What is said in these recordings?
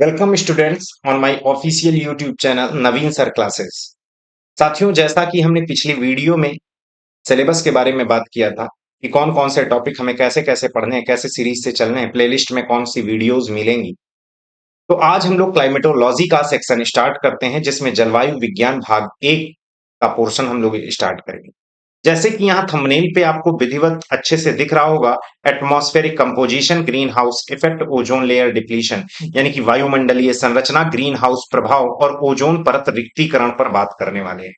Welcome students on my official YouTube channel Naveen sir classes. साथियों, जैसा कि हमने पिछली वीडियो में सिलेबस के बारे में बात किया था कि कौन कौन से टॉपिक हमें कैसे कैसे पढ़ने हैं, कैसे सीरीज से चलने हैं, प्लेलिस्ट में कौन सी वीडियोस मिलेंगी। तो आज हम लोग क्लाइमेटोलॉजी का सेक्शन स्टार्ट करते हैं, जिसमें जलवायु विज्ञान भाग एक का पोर्शन हम लोग स्टार्ट करेंगे। जैसे कि यहाँ थंबनेल पे आपको विधिवत अच्छे से दिख रहा होगा, atmospheric composition, green house effect, ozone layer depletion, यानी कि वायुमंडलीय संरचना, ग्रीन हाउस प्रभाव और ओजोन परत रिक्तीकरण पर बात करने वाले हैं।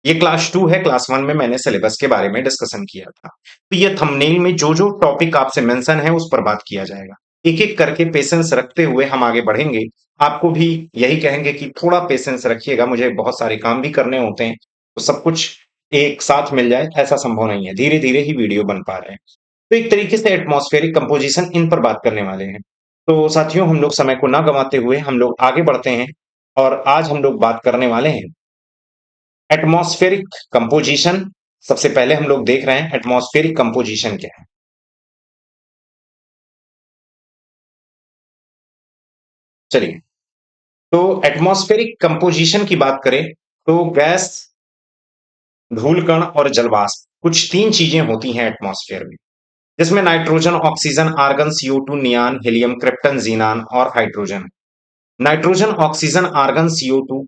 ये क्लास 2 है। क्लास 1 में मैंने सिलेबस के बारे में डिस्कशन किया था। तो ये थंबनेल में जो जो टॉपिक आपसे मेंशन है उस पर बात किया जाएगा। एक एक करके पेशेंस रखते हुए हम आगे बढ़ेंगे। आपको भी यही कहेंगे कि थोड़ा पेशेंस रखिएगा, मुझे बहुत सारे काम भी करने होते हैं, तो सब कुछ एक साथ मिल जाए ऐसा संभव नहीं है, धीरे धीरे ही वीडियो बन पा रहे हैं। तो एक तरीके से एटमॉस्फेरिक कंपोजिशन इन पर बात करने वाले हैं। तो साथियों, हम लोग समय को ना गंवाते हुए हम लोग आगे बढ़ते हैं और आज हम लोग बात करने वाले हैं एटमॉस्फेरिक कंपोजिशन। सबसे पहले हम लोग देख रहे हैं एटमॉस्फेरिक कंपोजिशन क्या है। चलिए, तो एटमॉस्फेरिक कंपोजिशन की बात करें तो गैस, धूलकण और जलवाष्प कुछ तीन चीजें होती हैं एटमॉस्फेयर में, जिसमें nitrogen, oxygen, argon, CO2, neon, helium, krypton, xenon और hydrogen. Nitrogen, oxygen, argon, CO2।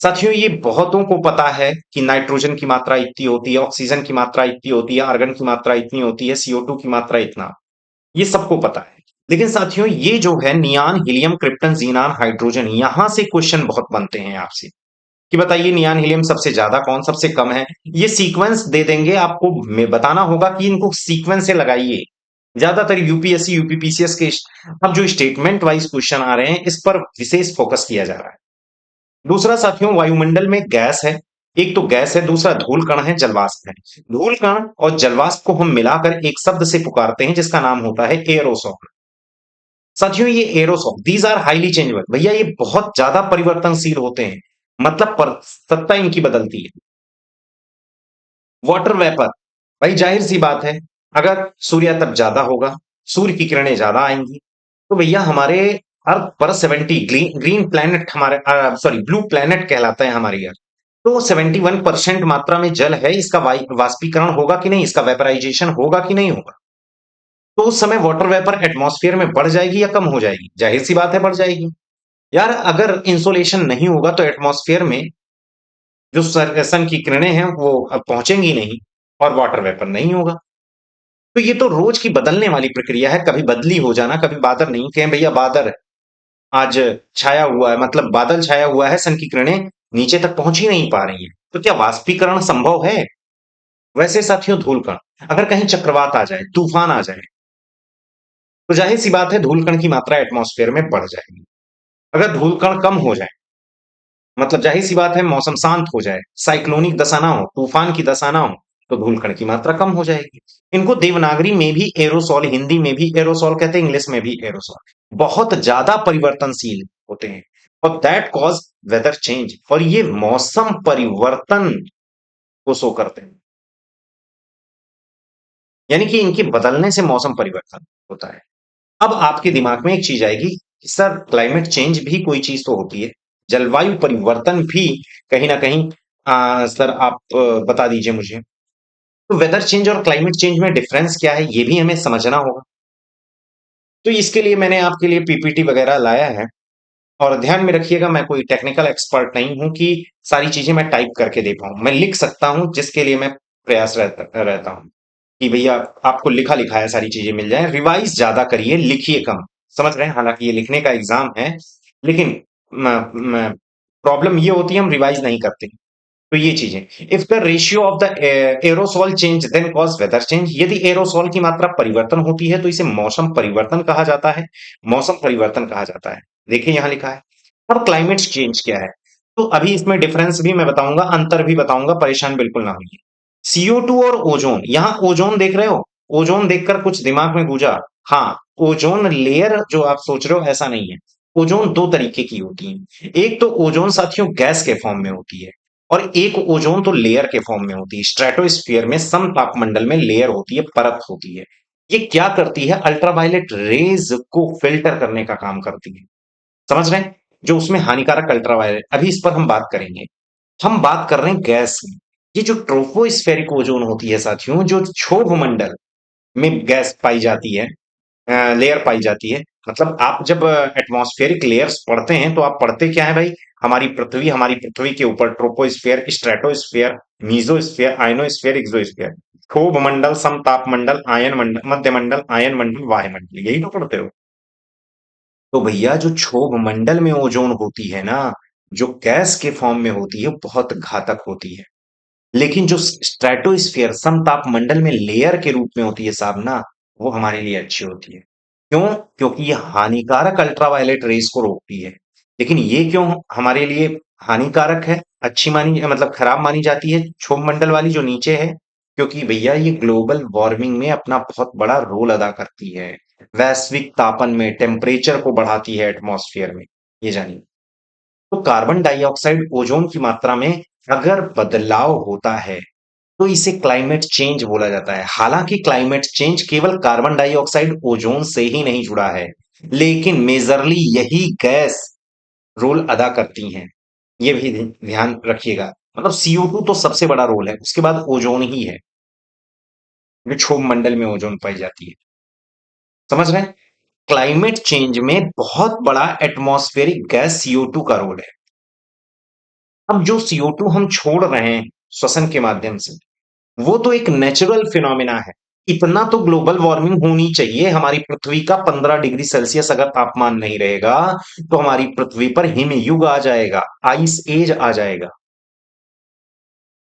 साथियों, ये बहुतों को पता है कि नाइट्रोजन की मात्रा इतनी होती है, ऑक्सीजन की मात्रा इतनी होती है, आर्गन की मात्रा इतनी होती है, CO2 की मात्रा इतना, ये सबको पता है। लेकिन साथियों, ये जो है नियान, हीलियम, क्रिप्टन, जीनान, हाइड्रोजन, यहां से क्वेश्चन बहुत बनते हैं आपसे कि बताइए नियान हीलियम सबसे ज्यादा कौन, सबसे कम है। ये सीक्वेंस दे देंगे आपको, में बताना होगा कि इनको सीक्वेंस से लगाइए। ज्यादातर यूपीएससी यूपीपीसीएस के अब जो स्टेटमेंट वाइज क्वेश्चन आ रहे हैं, इस पर विशेष फोकस किया जा रहा है। दूसरा साथियों, वायुमंडल में गैस है। एक तो गैस है, दूसरा धूल कण है, जलवाष्प है। धूल कण और जलवाष्प को हम मिलाकर एक शब्द से पुकारते हैं जिसका नाम होता है एरोसोल। साथियों, ये aerosol these are highly changeable. भैया, ये बहुत ज्यादा परिवर्तनशील होते हैं, मतलब सत्ता इनकी बदलती है। वाटर वेपर, भाई जाहिर सी बात है, अगर सूर्य तप ज्यादा होगा, सूर्य की किरणें ज्यादा आएंगी, तो भैया हमारे अर्थ पर 70 ग्रीन प्लैनेट, हमारे सॉरी ब्लू प्लैनेट कहलाता है हमारी अर्थ। तो 71% मात्रा में जल है, इसका वाष्पीकरण होगा कि नहीं, इसका वेपराइजेशन होगा कि नहीं होगा। तो उस समय वाटर वेपर एटमॉस्फेयर में बढ़ जाएगी या कम हो जाएगी? जाहिर सी बात है, बढ़ जाएगी। यार, अगर इंसोलेशन नहीं होगा तो एटमॉस्फेयर में जो सन की किरणें हैं वो अब पहुंचेंगी नहीं और वाटर वेपर नहीं होगा। तो ये तो रोज की बदलने वाली प्रक्रिया है, कभी बदली हो जाना, कभी बादल नहीं, कहें भैया बादल आज छाया हुआ है, मतलब बादल छाया हुआ है, सन की किरणें नीचे तक पहुंच ही नहीं पा रही हैं, तो क्या वाष्पीकरण संभव है? वैसे साथियों, धूलकण, अगर कहीं चक्रवात आ जाए, तूफान आ जाए, तो जाहिर सी बात है धूलकण की मात्रा एटमॉस्फेयर में बढ़ जाएगी। अगर धूलकण कम हो जाए, मतलब जाहिर सी बात है मौसम शांत हो जाए, साइक्लोनिक दशा ना हो, तूफान की दशा ना हो, तो धूलकण की मात्रा कम हो जाएगी। इनको देवनागरी में भी एरोसॉल, हिंदी में भी एरोसॉल कहते हैं, इंग्लिश में भी एरोसॉल। बहुत ज्यादा परिवर्तनशील होते हैं और दैट कॉज वेदर चेंज, और ये मौसम परिवर्तन को शो करते हैं, यानी कि इनके बदलने से मौसम परिवर्तन होता है। अब आपके दिमाग में एक चीज आएगी कि सर क्लाइमेट चेंज भी कोई चीज तो होती है, जलवायु परिवर्तन भी कहीं ना कहीं, सर आप बता दीजिए मुझे। तो वेदर चेंज और क्लाइमेट चेंज में डिफरेंस क्या है, ये भी हमें समझना होगा। तो इसके लिए मैंने आपके लिए पीपीटी वगैरह लाया है, और ध्यान में रखिएगा, मैं कोई टेक्निकल एक्सपर्ट नहीं हूं कि सारी चीजें मैं टाइप करके दे पाऊं। मैं लिख सकता हूं, जिसके लिए मैं प्रयास रहता हूं कि भैया आपको लिखा लिखाया सारी चीजें मिल जाए। रिवाइज ज्यादा करिए, लिखिए कम। समझ रहे हैं, हालांकि ये लिखने का एग्जाम है, लेकिन प्रॉब्लम ये होती है हम रिवाइज नहीं करते। तो ये चीजें, if the ratio of the aerosol change then cause weather change, यदि एरोसॉल की मात्रा परिवर्तन होती है तो इसे मौसम परिवर्तन कहा जाता है, मौसम परिवर्तन कहा जाता है। देखिए यहां लिखा है। अब क्लाइमेट चेंज क्या है, तो अभी इसमें डिफरेंस भी मैं बताऊंगा, अंतर भी बताऊंगा, परेशान बिल्कुल ना होइए। CO2 और ओजोन, यहां ओजोन देख रहे हो, ओजोन देखकर कुछ दिमाग में गूंजा? हाँ, ओजोन लेयर जो आप सोच रहे हो ऐसा नहीं है। ओजोन दो तरीके की होती है। एक तो ओजोन साथियों गैस के फॉर्म में होती है, और एक ओजोन तो लेयर के फॉर्म में होती है। स्ट्रेटोस्फीयर में सम तापमंडल में लेयर होती है, परत होती है। ये क्या करती है? अल्ट्रावायलेट रेज को फिल्टर करने का काम करती है। समझ रहे हैं? जो उसमें हानिकारक अल्ट्रावायलेट, अभी इस पर हम बात करेंगे। हम बात कर रहे हैं गैस की। ये जो ट्रोपोस्फेरिक ओजोन होती है साथियों, जो क्षोभ मंडल में गैस पाई जाती है, लेयर पाई जाती है। मतलब आप जब एटमॉस्फेरिक लेयर्स पढ़ते हैं तो आप पढ़ते क्या है भाई? हमारी पृथ्वी के ऊपर troposphere, stratosphere, mesosphere, ionosphere, exosphere, क्षोभ मंडल, समताप मंडल, आयन मंडल, मध्य मंडल, आयन मंडल, वायुमंडल, यही तो पढ़ते हो। तो भैया जो क्षोभ मंडल में ओजोन होती है ना, जो गैस के फॉर्म में होती है, बहुत घातक होती है। लेकिन जो स्ट्रेटोस्फियर, समताप मंडल में लेयर के रूप में होती है साहब ना, वो हमारे लिए अच्छी होती है। क्यों? क्योंकि ये हानिकारक अल्ट्रावायलेट रेस को रोकती है। लेकिन ये क्यों हमारे लिए हानिकारक है, अच्छी मानी मतलब खराब मानी जाती है क्षोभ मंडल वाली जो नीचे है? क्योंकि भैया ये ग्लोबल वार्मिंग में अपना बहुत बड़ा रोल अदा करती है। वैश्विक तापन में टेम्परेचर को बढ़ाती है एटमॉस्फेयर में, ये जानिए। तो कार्बन डाइऑक्साइड ओजोन की मात्रा में अगर बदलाव होता है तो इसे क्लाइमेट चेंज बोला जाता है। हालांकि क्लाइमेट चेंज केवल कार्बन डाइऑक्साइड ओजोन से ही नहीं जुड़ा है, लेकिन मेजरली यही गैस रोल अदा करती हैं। ये भी ध्यान रखिएगा। मतलब CO2 तो सबसे बड़ा रोल है, उसके बाद ओजोन ही है, जो क्षोभ मंडल में ओजोन पाई जाती है। समझ रहे हैं? क्लाइमेट चेंज में बहुत बड़ा एटमॉस्फेरिक गैस CO2 का रोल है। अब जो CO2 हम छोड़ रहे हैं श्वसन के माध्यम से, वो तो एक नेचुरल फिनोमिना है। इतना तो ग्लोबल वार्मिंग होनी चाहिए। हमारी पृथ्वी का 15 डिग्री सेल्सियस अगर तापमान नहीं रहेगा तो हमारी पृथ्वी पर हिमयुग आ जाएगा, आइस एज आ जाएगा।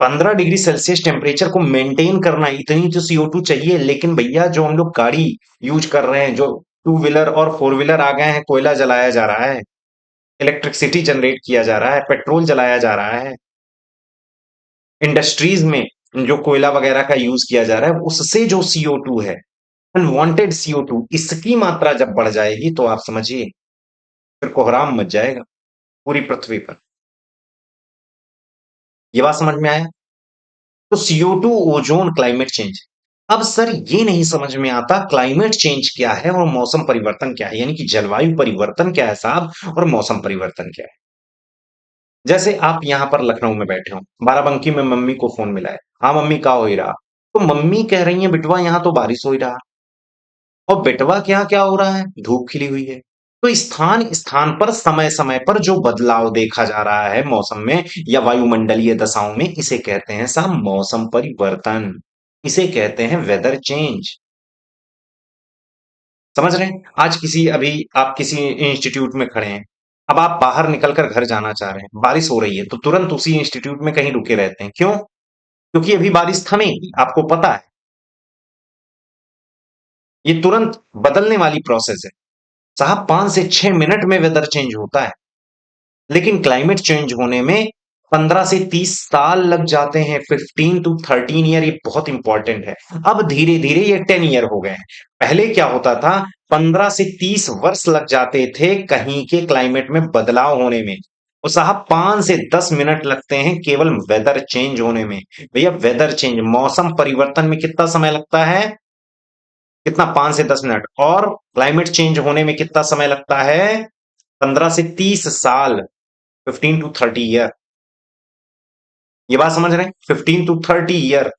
15 डिग्री सेल्सियस टेम्परेचर को मेंटेन करना, इतनी तो CO2 चाहिए। लेकिन भैया जो हम लोग गाड़ी यूज कर रहे हैं, जो टू व्हीलर और फोर व्हीलर आ गए हैं, कोयला जलाया जा रहा है, इलेक्ट्रिसिटी जनरेट किया जा रहा है, पेट्रोल जलाया जा रहा है, इंडस्ट्रीज में जो कोयला वगैरह का यूज किया जा रहा है, उससे जो CO2 है, अनवांटेड CO2, इसकी मात्रा जब बढ़ जाएगी तो आप समझिए फिर कोहराम मच जाएगा पूरी पृथ्वी पर। ये बात समझ में आया? तो CO2 ओजोन क्लाइमेट चेंज। अब सर ये नहीं समझ में आता क्लाइमेट चेंज क्या है और मौसम परिवर्तन क्या है, यानी कि जलवायु परिवर्तन क्या है साहब और मौसम परिवर्तन क्या है। जैसे आप यहां पर लखनऊ में बैठे हो, बाराबंकी में मम्मी को फोन मिला है, हाँ मम्मी का हो ही रहा, तो मम्मी कह रही है बिटवा यहाँ तो बारिश हो ही रहा, और बेटवा क्या क्या हो रहा है, धूप खिली हुई है। तो स्थान स्थान पर समय समय पर जो बदलाव देखा जा रहा है मौसम में या वायुमंडलीय दशाओं में, इसे कहते हैं साहब मौसम परिवर्तन, इसे कहते हैं वेदर चेंज। समझ रहे हैं? आज किसी अभी आप किसी इंस्टीट्यूट में खड़े हैं, अब आप बाहर निकलकर घर जाना चाह रहे हैं, बारिश हो रही है तो तुरंत उसी इंस्टीट्यूट में कहीं रुके रहते हैं। क्यों? क्योंकि अभी बारिश थमेगी, आपको पता है ये तुरंत बदलने वाली प्रोसेस है। साहब 5 से 6 मिनट में वेदर चेंज होता है, लेकिन क्लाइमेट चेंज होने में 15 से 30 साल लग जाते हैं। 15 to 13 ईयर, ये बहुत इंपॉर्टेंट है। अब धीरे धीरे ये 10 ईयर हो गए हैं। पहले क्या होता था, 15 से 30 वर्ष लग जाते थे कहीं के क्लाइमेट में बदलाव होने में, और साहब 5 से 10 मिनट लगते हैं केवल वेदर चेंज होने में। भैया वेदर चेंज, मौसम परिवर्तन में कितना समय लगता है? कितना? 5 से 10 मिनट। और क्लाइमेट चेंज होने में कितना समय लगता है? 15 से 30 साल, 15 to 30 ईयर। ये बात समझ रहे हैं? 15 to 30 ईयर।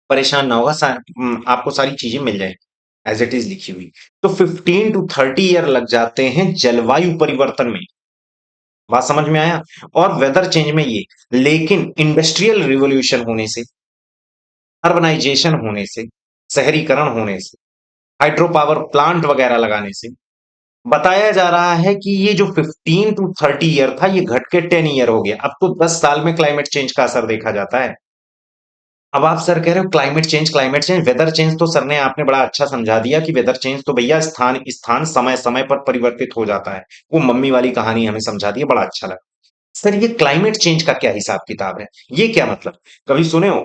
परेशान ना होगा, आपको सारी चीजें मिल जाएंगी एज इट इज लिखी हुई। तो 15 to 30 ईयर लग जाते हैं जलवायु परिवर्तन में। बात समझ में आया? और वेदर चेंज में ये, लेकिन इंडस्ट्रियल रिवोल्यूशन होने से, अर्बनाइजेशन होने से, शहरीकरण होने से, हाइड्रो पावर प्लांट वगैरह लगाने से, बताया जा रहा है कि ये जो 15 to 30 ईयर था, ये घट के 10 ईयर हो गया। अब तो 10 साल में क्लाइमेट चेंज का असर देखा जाता है। अब आप सर कह रहे हो क्लाइमेट चेंज, वेदर चेंज तो सर ने आपने बड़ा अच्छा समझा दिया कि वेदर चेंज तो भैया स्थान स्थान समय समय पर परिवर्तित हो जाता है। वो मम्मी वाली कहानी हमें समझा दी, बड़ा अच्छा लगा। सर ये क्लाइमेट चेंज का क्या हिसाब किताब है? ये क्या मतलब? कभी सुने हो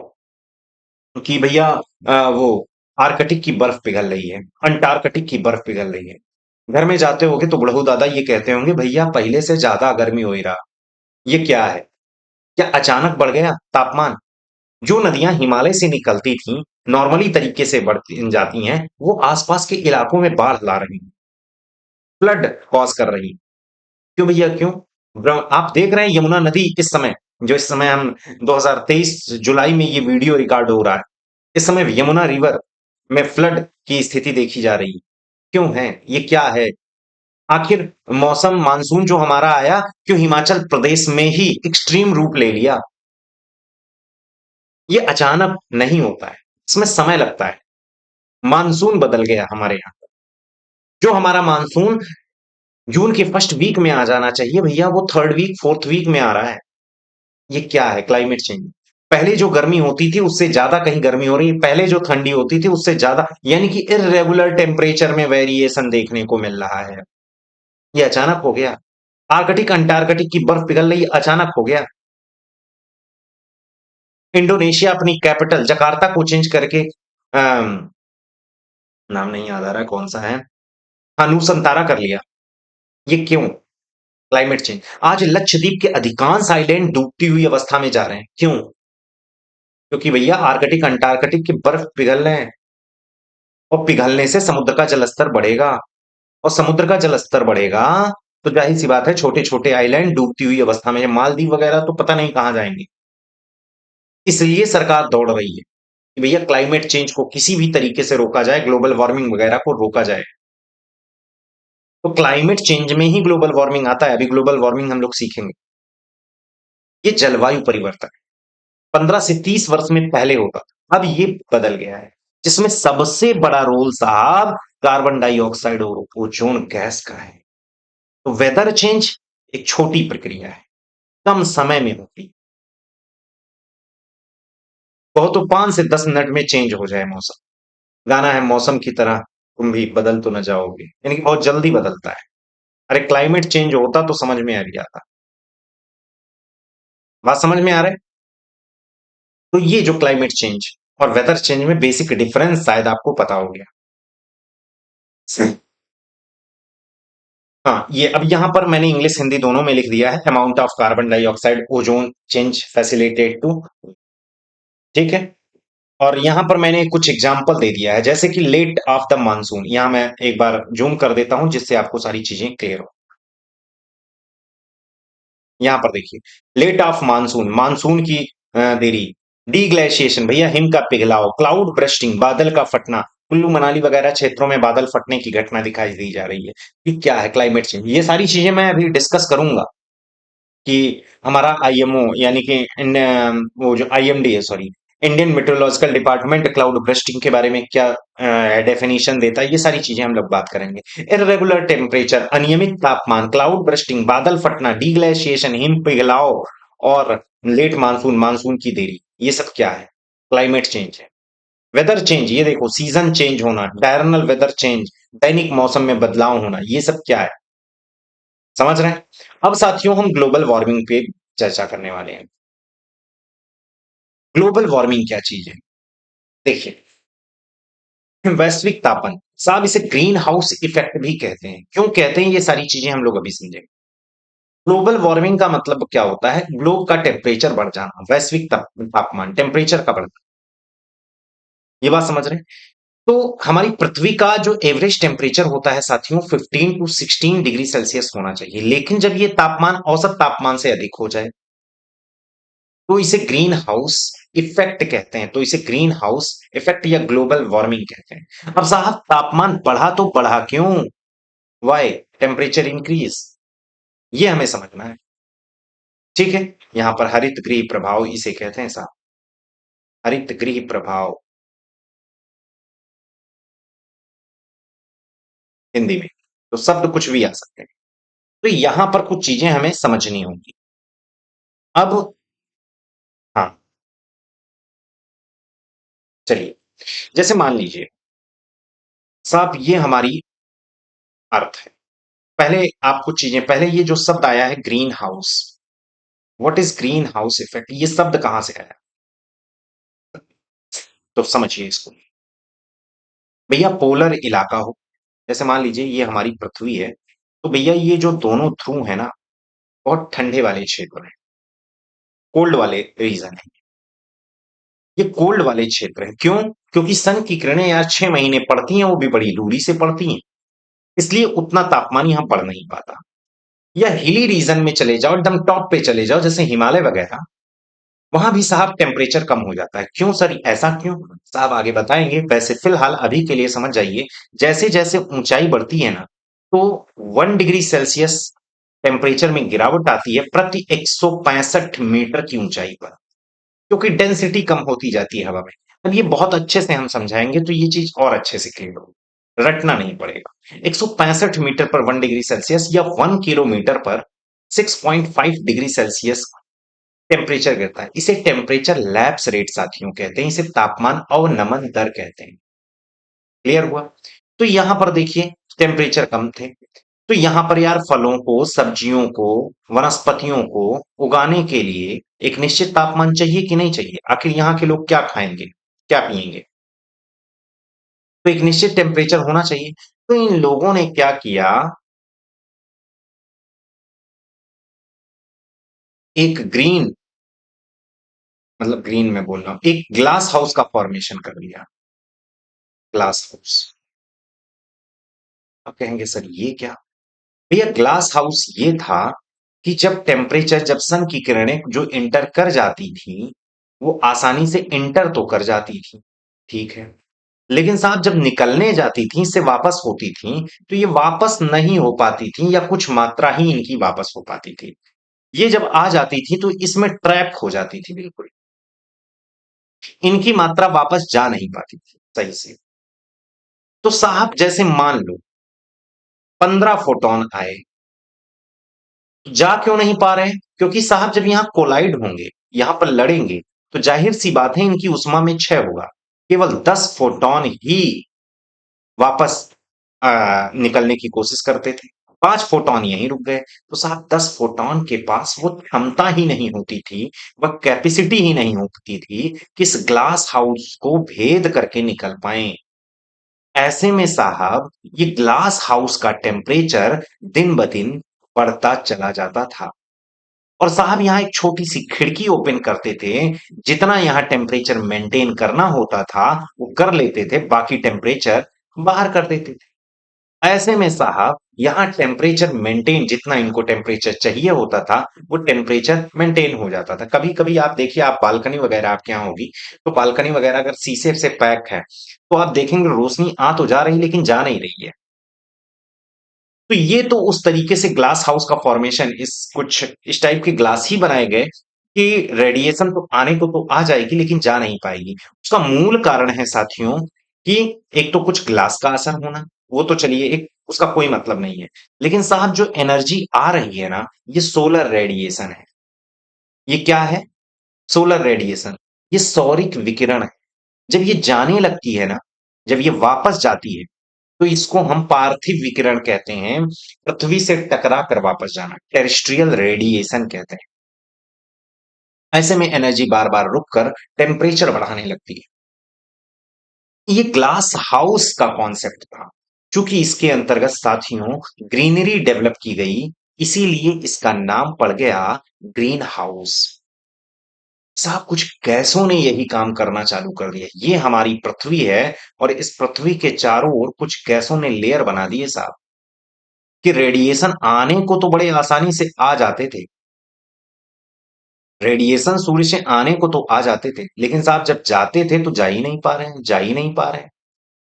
कि भैया वो आर्कटिक की बर्फ पिघल रही है, अंटार्कटिक की बर्फ पिघल रही है? घर में जाते होगे तो बुढ़ऊ दादा ये कहते होंगे भैया पहले से ज्यादा गर्मी हो ही रहा। ये क्या है? क्या अचानक बढ़ गया तापमान? जो नदियां हिमालय से निकलती थीं, नॉर्मली तरीके से बढ़ती जाती हैं, वो आसपास के इलाकों में बाढ़ ला रही हैं। फ्लड कॉज कर रही है। क्यों भैया क्यों? आप देख रहे हैं यमुना नदी इस समय, जो इस समय हम 2023 जुलाई में ये वीडियो रिकॉर्ड हो रहा है, इस समय यमुना रिवर में फ्लड की स्थिति देखी जा रही है। क्यों है? ये क्या है? आखिर मौसम मानसून जो हमारा आया, क्यों हिमाचल प्रदेश में ही एक्सट्रीम रूप ले लिया? ये अचानक नहीं होता है, इसमें समय लगता है। मानसून बदल गया हमारे यहाँ। जो हमारा मानसून जून के फर्स्ट वीक में आ जाना चाहिए भैया, वो थर्ड वीक फोर्थ वीक में आ रहा है। ये क्या है? Climate change. पहले जो गर्मी होती थी उससे ज्यादा कहीं गर्मी हो रही है, पहले जो ठंडी होती थी उससे ज्यादा, यानी कि इररेगुलर टेम्परेचर में वेरिएशन देखने को मिल रहा है। ये अचानक हो गया। आर्कटिक अंटार्कटिक की बर्फ पिघल रही, अचानक हो गया। इंडोनेशिया अपनी कैपिटल जकार्ता को चेंज करके नाम नहीं याद आ रहा कौन सा है, हाँ नूसंतारा कर लिया। ये क्यों? Climate change. आज लक्षद्वीप के अधिकांश आइलैंड डूबती हुई अवस्था में जा रहे हैं। क्यों? क्योंकि भैया आर्कटिक अंटार्कटिक की बर्फ पिघल रहे हैं, और पिघलने से समुद्र का जलस्तर बढ़ेगा, और समुद्र का जलस्तर बढ़ेगा तो जाहिर सी बात है छोटे छोटे आइलैंड डूबती हुई अवस्था में, मालदीव वगैरह तो पता नहीं कहां जाएंगे। इसलिए सरकार दौड़ रही है कि भैया क्लाइमेट चेंज को किसी भी तरीके से रोका जाए, ग्लोबल वार्मिंग वगैरह को रोका जाए। तो क्लाइमेट चेंज में ही ग्लोबल वार्मिंग आता है। अभी ग्लोबल वार्मिंग हम लोग सीखेंगे। ये जलवायु परिवर्तन 15 से 30 वर्ष में पहले होता था, अब ये बदल गया है, जिसमें सबसे बड़ा रोल साहब कार्बन डाइऑक्साइड और ओजोन गैस का है। तो वेदर चेंज एक छोटी प्रक्रिया है, कम समय में होती। कहो तो 5 से 10 मिनट में चेंज हो जाए मौसम। गाना है मौसम की तरह तुम भी बदल तो न जाओगे, यानी कि बहुत जल्दी बदलता है। अरे क्लाइमेट चेंज होता तो समझ में आ गया था। बात समझ में आ रहा है? तो ये जो क्लाइमेट चेंज और वेदर चेंज में बेसिक डिफरेंस शायद आपको पता हो गया। हाँ, ये अब यहां पर मैंने इंग्लिश हिंदी दोनों में लिख दिया है, amount of carbon dioxide ozone change facilitate to, ठीक है। और यहां पर मैंने कुछ एग्जांपल दे दिया है, जैसे कि लेट ऑफ द मानसून। यहां मैं एक बार जूम कर देता हूं जिससे आपको सारी चीजें क्लियर हो। यहां पर देखिए, लेट ऑफ मानसून, मानसून की देरी। डी ग्लेशिएशन भैया हिम का पिघलाव। क्लाउड ब्रस्टिंग, बादल का फटना। कुल्लू मनाली वगैरह क्षेत्रों में बादल फटने की घटना दिखाई दी जा रही है। ये क्या है? Climate change. ये सारी चीजें मैं अभी डिस्कस करूंगा कि हमारा आईएमओ, यानी कि वो जो आईएमडी है, sorry, Indian meteorological department, cloud bursting के बारे में क्या डेफिनेशन देता है, ये सारी चीजें हम लोग बात करेंगे। इरेगुलर टेम्परेचर, अनियमित तापमान, क्लाउड ब्रस्टिंग, बादल फटना, डीग्लेशिएशन, हिम पिघलाव, और लेट मानसून, मानसून की देरी, ये सब क्या है? क्लाइमेट चेंज है। वेदर चेंज, ये देखो, सीजन चेंज होना, डायरनल वेदर चेंज, दैनिक मौसम में बदलाव होना, ये सब क्या है? समझ रहे हैं? अब साथियों हम ग्लोबल वार्मिंग पे चर्चा करने वाले हैं। ग्लोबल वार्मिंग क्या चीज है? देखिए, वैश्विक तापन, साहब इसे ग्रीन हाउस इफेक्ट भी कहते हैं। क्यों कहते हैं? ये सारी चीजें हम लोग अभी समझेंगे। ग्लोबल वार्मिंग का मतलब क्या होता है? ग्लोब का टेम्परेचर बढ़ जाना, वैश्विक तापमान, टेम्परेचर का बढ़ना। ये बात समझ रहे हैं? तो हमारी पृथ्वी का जो एवरेज टेम्परेचर होता है साथियों, 15 to 16 डिग्री सेल्सियस होना चाहिए, लेकिन जब ये तापमान औसत तापमान से अधिक हो जाए तो इसे ग्रीन हाउस इफेक्ट कहते हैं। तो इसे ग्रीन हाउस इफेक्ट या ग्लोबल वार्मिंग कहते हैं। अब साहब तापमान बढ़ा तो बढ़ा क्यों? वाई टेम्परेचर इंक्रीज, ये हमें समझना है। ठीक है, यहां पर हरित गृह प्रभाव इसे कहते हैं साहब, हरित गृह प्रभाव हिंदी में। तो शब्द कुछ भी आ सकते हैं। तो यहां पर कुछ चीजें हमें समझनी होंगी। अब हाँ, चलिए, जैसे मान लीजिए साहब ये हमारी अर्थ है। पहले आप कुछ चीजें, पहले ये जो शब्द आया है green house, what is green house effect, ये शब्द कहां से आया? तो समझिए इसको। भैया पोलर इलाका हो, जैसे मान लीजिए ये हमारी पृथ्वी है, तो भैया ये जो दोनों ध्रुव है ना, बहुत ठंडे वाले क्षेत्र हैं, कोल्ड वाले रीजन है। ये कोल्ड वाले क्षेत्र है। क्यों? क्योंकि सन की किरणें यार 6 महीने पड़ती हैं, वो भी बड़ी दूरी से पड़ती हैं। इसलिए उतना तापमान यहाँ बढ़ नहीं पाता। या हिली रीजन में चले जाओ, एकदम टॉप पे चले जाओ जैसे हिमालय वगैरह, वहां भी साहब टेम्परेचर कम हो जाता है। क्यों सर, ऐसा क्यों? साहब आगे बताएंगे। वैसे फिलहाल अभी के लिए समझ जाइए, जैसे जैसे ऊंचाई बढ़ती है ना, तो 1 डिग्री सेल्सियस टेम्परेचर में गिरावट आती है प्रति 165 मीटर की ऊंचाई पर, क्योंकि डेंसिटी कम होती जाती है हवा में। अब ये बहुत अच्छे से हम समझाएंगे तो ये चीज और अच्छे से क्लियर होगी, रटना नहीं पड़ेगा। 165 मीटर पर 1 डिग्री सेल्सियस या 1 किलोमीटर पर 6.5 डिग्री सेल्सियस टेम्परेचर गिरता है। इसे टेम्परेचर लैप्स रेट साथियों कहते हैं, इसे तापमान अवनमन दर कहते हैं। क्लियर हुआ? तो यहां पर देखिए टेम्परेचर कम थे, तो यहां पर यार फलों को, सब्जियों को, वनस्पतियों को उगाने के लिए एक निश्चित तापमान चाहिए कि नहीं चाहिए? आखिर यहाँ के लोग क्या खाएंगे, क्या पिएंगे? तो एक निश्चित टेम्परेचर होना चाहिए। तो इन लोगों ने क्या किया, एक ग्रीन, मतलब ग्रीन में बोल रहा हूं, एक ग्लास हाउस का फॉर्मेशन कर लिया। Glass house. अब कहेंगे सर ये क्या? भैया ग्लास हाउस ये था कि जब टेम्परेचर, जब सन की किरणें जो इंटर कर जाती थी, वो आसानी से इंटर तो कर जाती थी, ठीक है, लेकिन साहब जब निकलने जाती थी, इससे वापस होती थी, तो ये वापस नहीं हो पाती थी, या कुछ मात्रा ही इनकी वापस हो पाती थी। ये जब आ जाती थी तो इसमें ट्रैप हो जाती थी बिल्कुल, इनकी मात्रा वापस जा नहीं पाती थी सही से। तो साहब जैसे मान लो 15 फोटोन आए, जा क्यों नहीं पा रहे हैं? क्योंकि साहब जब यहां कोलाइड होंगे, यहां पर लड़ेंगे, तो जाहिर सी बात है इनकी उष्मा में क्षय होगा। केवल 10 फोटोन ही वापस निकलने की कोशिश करते थे, 5 फोटोन यहीं रुक गए। तो साहब 10 फोटोन के पास वो क्षमता ही नहीं होती थी, वह कैपेसिटी ही नहीं होती थी कि इस ग्लास हाउस को भेद करके निकल पाए। ऐसे में साहब ये ग्लास हाउस का टेम्परेचर दिन ब दिन बढ़ता चला जाता था। और साहब यहाँ एक छोटी सी खिड़की ओपन करते थे, जितना यहाँ टेम्परेचर मेंटेन करना होता था वो कर लेते थे, बाकी टेम्परेचर बाहर कर देते थे। ऐसे में साहब यहाँ टेम्परेचर मेंटेन, जितना इनको टेम्परेचर चाहिए होता था वो टेम्परेचर मेंटेन हो जाता था। कभी कभी आप देखिए, आप बालकनी वगैरह आपके यहाँ होगी, तो बालकनी वगैरह अगर शीशे से पैक है, तो आप देखेंगे रोशनी आ तो जा रही लेकिन जा नहीं रही है। तो ये तो उस तरीके से ग्लास हाउस का फॉर्मेशन, इस कुछ इस टाइप के ग्लास ही बनाए गए कि रेडिएशन तो आने को तो आ जाएगी लेकिन जा नहीं पाएगी। उसका मूल कारण है साथियों कि एक तो कुछ ग्लास का असर होना, वो तो चलिए एक उसका कोई मतलब नहीं है, लेकिन साहब जो एनर्जी आ रही है ना, ये सोलर रेडिएशन है। ये क्या है? Solar radiation. ये सौरिक विकिरण है। जब ये जाने लगती है ना, जब ये वापस जाती है, तो इसको हम पार्थिव विकिरण कहते हैं। पृथ्वी से टकरा कर वापस जाना टेरेस्ट्रियल रेडिएशन कहते हैं। ऐसे में एनर्जी बार बार रुक कर टेम्परेचर बढ़ाने लगती है। ये ग्लास हाउस का कॉन्सेप्ट था। चूंकि इसके अंतर्गत साथियों ग्रीनरी डेवलप की गई, इसीलिए इसका नाम पड़ गया ग्रीन हाउस। साहब कुछ गैसों ने यही काम करना चालू कर दिया। ये हमारी पृथ्वी है, और इस पृथ्वी के चारों ओर कुछ गैसों ने लेयर बना दिए साहब, कि रेडिएशन आने को तो बड़े आसानी से आ जाते थे, रेडिएशन सूर्य से आने को तो आ जाते थे, लेकिन साहब जब जाते थे तो जा ही नहीं पा रहे हैं, जा ही नहीं पा रहे हैं।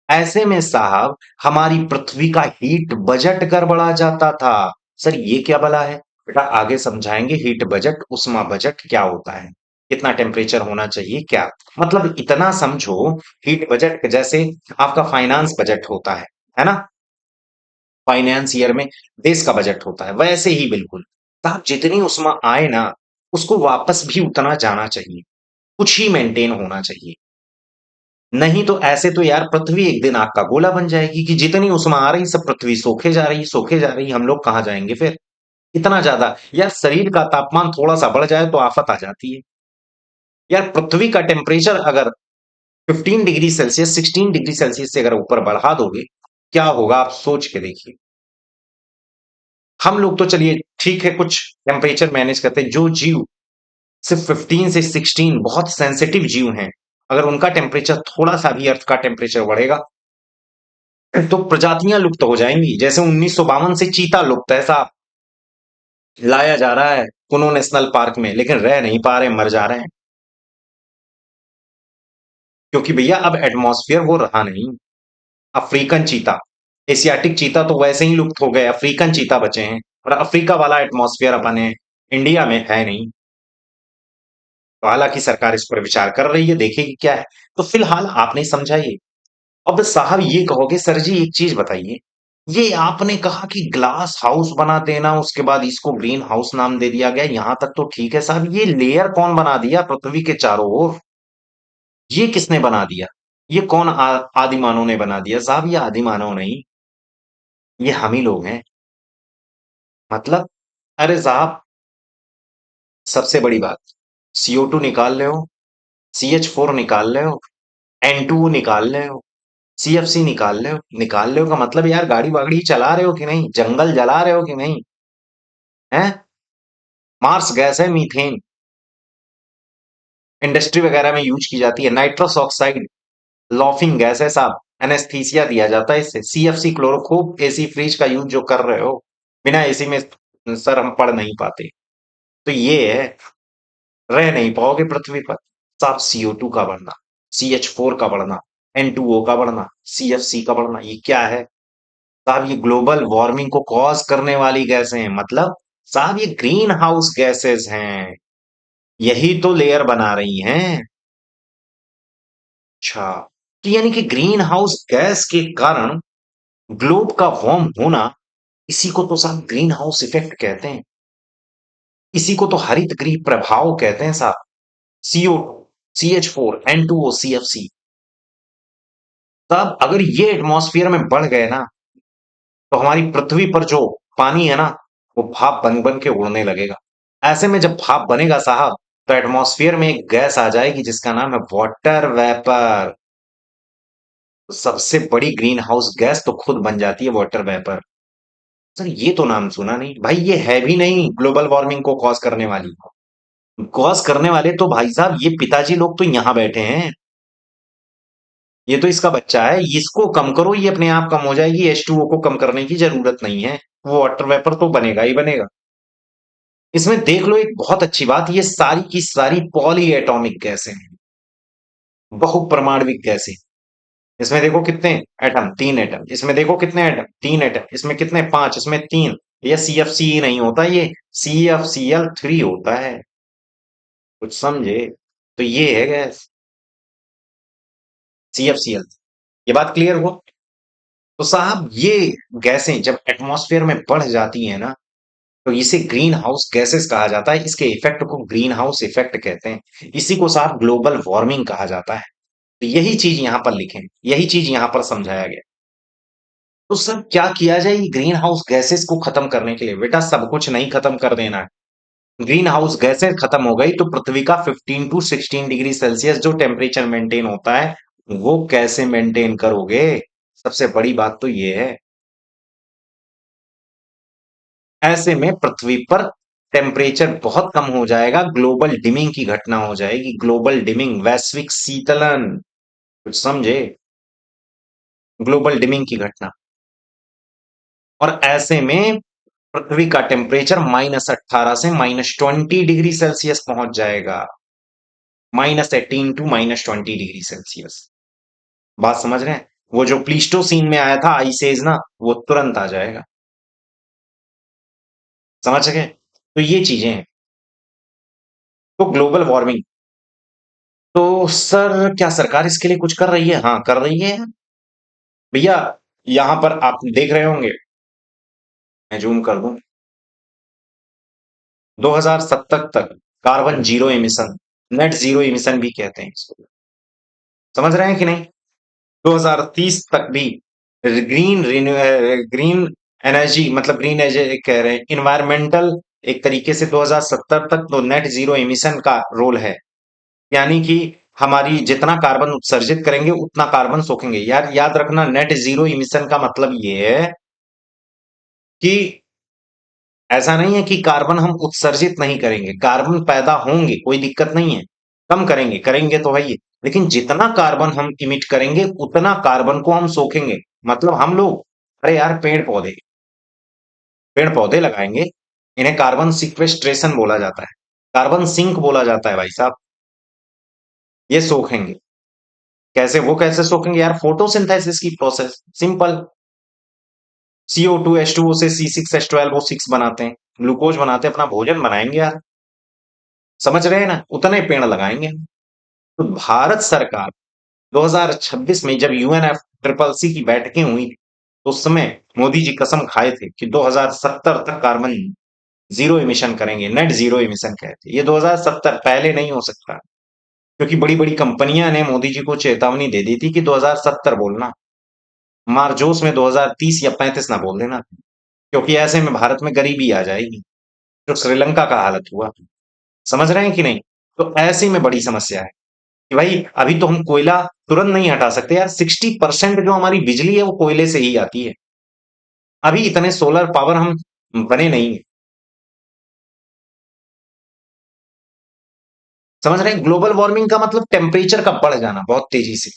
ऐसे में साहब हमारी पृथ्वी का हीट बजट गड़बड़ा जाता था। सर ये क्या भला है? बेटा आगे समझाएंगे, हीट बजट, उष्मा बजट क्या होता है, कितना टेम्परेचर होना चाहिए क्या, मतलब इतना समझो। हीट बजट जैसे आपका फाइनेंस बजट होता है ना, फाइनेंस ईयर में देश का बजट होता है, वैसे ही बिल्कुल साहब जितनी उष्मा आए ना, उसको वापस भी उतना जाना चाहिए, कुछ ही मेंटेन होना चाहिए। नहीं तो ऐसे तो यार पृथ्वी एक दिन आग का गोला बन जाएगी, कि जितनी उष्मा आ रही सब पृथ्वी सोखे जा रही, सोखे जा रही, हम लोग कहाँ जाएंगे फिर? इतना ज्यादा यार शरीर का तापमान थोड़ा सा बढ़ जाए तो आफत आ जाती है। यार पृथ्वी का टेम्परेचर अगर 15 डिग्री सेल्सियस, 16 डिग्री सेल्सियस से अगर ऊपर बढ़ा दोगे, क्या होगा आप सोच के देखिए। हम लोग तो चलिए ठीक है कुछ टेम्परेचर मैनेज करते हैं, जो जीव सिर्फ 15 से 16 बहुत सेंसिटिव जीव हैं, अगर उनका टेम्परेचर थोड़ा सा भी अर्थ का टेम्परेचर बढ़ेगा तो प्रजातियां लुप्त हो जाएंगी। जैसे 1952 से चीता लुप्त है साहब, लाया जा रहा है कुनो नेशनल पार्क में, लेकिन रह नहीं पा रहे, मर जा रहे हैं। क्योंकि भैया अब एटमॉस्फेयर वो रहा नहीं। अफ्रीकन चीता, एशियाटिक चीता तो वैसे ही लुप्त हो गए, अफ्रीकन चीता बचे हैं। और अफ्रीका वाला एटमॉस्फेयर अपने इंडिया में है नहीं। तो हालांकि सरकार इस पर विचार कर रही है, देखेगी क्या है। तो फिलहाल आपने समझा ये। अब साहब ये कहोगे सर जी एक चीज बताइए, ये आपने कहा कि ग्लास हाउस बना देना, उसके बाद इसको ग्रीन हाउस नाम दे दिया गया, यहां तक तो ठीक है साहब। ये लेयर कौन बना दिया पृथ्वी के चारों ओर? ये किसने बना दिया? ये कौन आदि मानव ने बना दिया साहब? ये आदि मानव नहीं, ये हम ही लोग हैं। मतलब, अरे साहब, सबसे बड़ी बात, CO2 निकाल रहे हो, CH4 निकाल रहे हो, N2O निकाल रहे हो, CFC निकाल रहे हो का मतलब यार गाड़ी वाड़ी चला रहे हो कि नहीं, जंगल जला रहे हो कि नहीं है? मार्स गैस है, मीथेन, इंडस्ट्री वगैरह में यूज की जाती है। नाइट्रस ऑक्साइड लॉफिंग गैस है साहब, एनेस्थीसिया दिया जाता है इससे। CFC क्लोरोफोब, एसी फ्रिज का यूज जो कर रहे हो, बिना एसी में सर हम पढ़ नहीं पाते। तो ये है, रह नहीं पाओगे पृथ्वी पर। साहब CO2 का बढ़ना, CH4 का बढ़ना, N2O का बढ़ना, CFC का बढ़ना, ये क्या है साहब? ये ग्लोबल वार्मिंग को कॉज करने वाली गैसें हैं। मतलब साहब ये ग्रीन हाउस गैसेस हैं, यही तो लेयर बना रही हैं। अच्छा, तो यानी कि ग्रीन हाउस गैस के कारण ग्लोब का वार्म होना, इसी को तो साहब ग्रीन हाउस इफेक्ट कहते हैं। इसी को तो हरित गृह प्रभाव कहते हैं साहब। CO2, CH4, N2O, CFC। साहब अगर ये एटमॉस्फेयर में बढ़ गए ना, तो हमारी पृथ्वी पर जो पानी है ना, वो भाप बन बन के उड़ने लगेगा। ऐसे में जब भाप बनेगा साहब, तो एटमॉस्फेयर में एक गैस आ जाएगी जिसका नाम है वाटर वेपर। सबसे बड़ी ग्रीन हाउस गैस तो खुद बन जाती है वाटर वेपर। सर ये तो नाम सुना नहीं भाई, ये है भी नहीं ग्लोबल वार्मिंग को कॉज करने वाली। कॉज करने वाले तो भाई साहब ये पिताजी लोग तो यहाँ बैठे हैं। ये तो इसका बच्चा है, इसको कम करो, ये अपने आप कम हो जाएगी। H2O को कम करने की जरूरत नहीं है, वो वाटर वेपर तो बनेगा ही बनेगा। इसमें देख लो एक बहुत अच्छी बात, ये सारी की सारी पॉली एटॉमिक गैसें हैं, बहुपरमाणविक गैसें। इसमें देखो कितने एटम, 3 एटम। इसमें देखो कितने एटम, 3 एटम। इसमें कितने, 5। इसमें 3। ये CFC नहीं होता, ये CFCl3 होता है। कुछ समझे? तो ये है गैस CFCl। ये बात क्लियर हुआ? तो साहब ये गैसें जब एटमॉस्फेयर में बढ़ जाती हैं ना, तो इसे ग्रीन हाउस गैसेस कहा जाता है। इसके इफेक्ट को ग्रीन हाउस इफेक्ट कहते हैं। इसी को साहब ग्लोबल वार्मिंग कहा जाता है। तो यही चीज यहां पर लिखें, यही चीज यहां पर समझाया गया। तो सर क्या किया जाए ग्रीन हाउस गैसेस को खत्म करने के लिए? बेटा सब कुछ नहीं खत्म कर देना है। ग्रीन हाउस गैसेस खत्म हो गई तो पृथ्वी का 15 to 16 डिग्री सेल्सियस जो टेम्परेचर मेंटेन होता है, वो कैसे मेंटेन करोगे? सबसे बड़ी बात तो ये है। ऐसे में पृथ्वी पर टेम्परेचर बहुत कम हो जाएगा, ग्लोबल डिमिंग की घटना हो जाएगी। ग्लोबल डिमिंग, वैश्विक शीतलन। कुछ समझे? ग्लोबल डिमिंग की घटना। और ऐसे में पृथ्वी का टेम्परेचर -18 से -20 डिग्री सेल्सियस पहुंच जाएगा। -18 to -20 डिग्री सेल्सियस। बात समझ रहे हैं? वो जो प्लीस्टोसीन में आया था आइस एज ना, वो तुरंत आ जाएगा। समझ सके? तो ये चीजें हैं। तो ग्लोबल वार्मिंग, तो सर क्या सरकार इसके लिए कुछ कर रही है? हाँ कर रही है भैया। यहां पर आप देख रहे होंगे, मैं जूम कर दूं, 2070 तक carbon zero emission, net zero emission भी कहते हैं इसको। समझ रहे हैं कि नहीं? 2030 तक भी ग्रीन ग्रीन एनर्जी, मतलब ग्रीन एनर्जी कह रहे हैं, इन्वायरमेंटल। एक तरीके से 2070 तक तो नेट जीरो एमिशन का रोल है। यानी कि हमारी जितना कार्बन उत्सर्जित करेंगे उतना कार्बन सोखेंगे। यार याद रखना, नेट जीरो इमिशन का मतलब ये है कि ऐसा नहीं है कि कार्बन हम उत्सर्जित नहीं करेंगे, कार्बन पैदा होंगे, कोई दिक्कत नहीं है। कम करेंगे, करेंगे तो है ही, लेकिन जितना कार्बन हम इमिट करेंगे उतना कार्बन को हम सोखेंगे। मतलब हम लोग, अरे यार पेड़ पौधे लगाएंगे, इन्हें कार्बन सिक्वेस्ट्रेशन बोला जाता है, कार्बन सिंक बोला जाता है भाई साहब। ये सोखेंगे। कैसे, वो कैसे सोखेंगे यार? फोटोसिंथेसिस की प्रोसेस, सिंपल। CO2H2O से C6H12O6 बनाते हैं, ग्लूकोज बनाते हैं, अपना भोजन बनाएंगे यार। समझ रहे हैं ना? उतने पेड़ लगाएंगे। तो भारत सरकार 2026 में जब UNFCCC की बैठकें हुई थी, तो उस समय मोदी जी कसम खाए थे कि 2070 तक कार्बन जीरो इमिशन करेंगे, नेट जीरो इमिशन कहते। ये 2070, पहले नहीं हो सकता, क्योंकि बड़ी बड़ी कंपनियां ने मोदी जी को चेतावनी दे दी थी कि 2070 बोलना, मार्चोस में 2030 या 35 ना बोल देना, क्योंकि ऐसे में भारत में गरीबी आ जाएगी, जो श्रीलंका का हालत हुआ। समझ रहे हैं कि नहीं? तो ऐसे में बड़ी समस्या है कि भाई अभी तो हम कोयला तुरंत नहीं हटा सकते यार, 60% जो हमारी बिजली है वो कोयले से ही आती है। अभी इतने सोलर पावर हम बने नहीं है। समझ रहे हैं? ग्लोबल वार्मिंग का मतलब टेम्परेचर का बढ़ जाना बहुत तेजी से।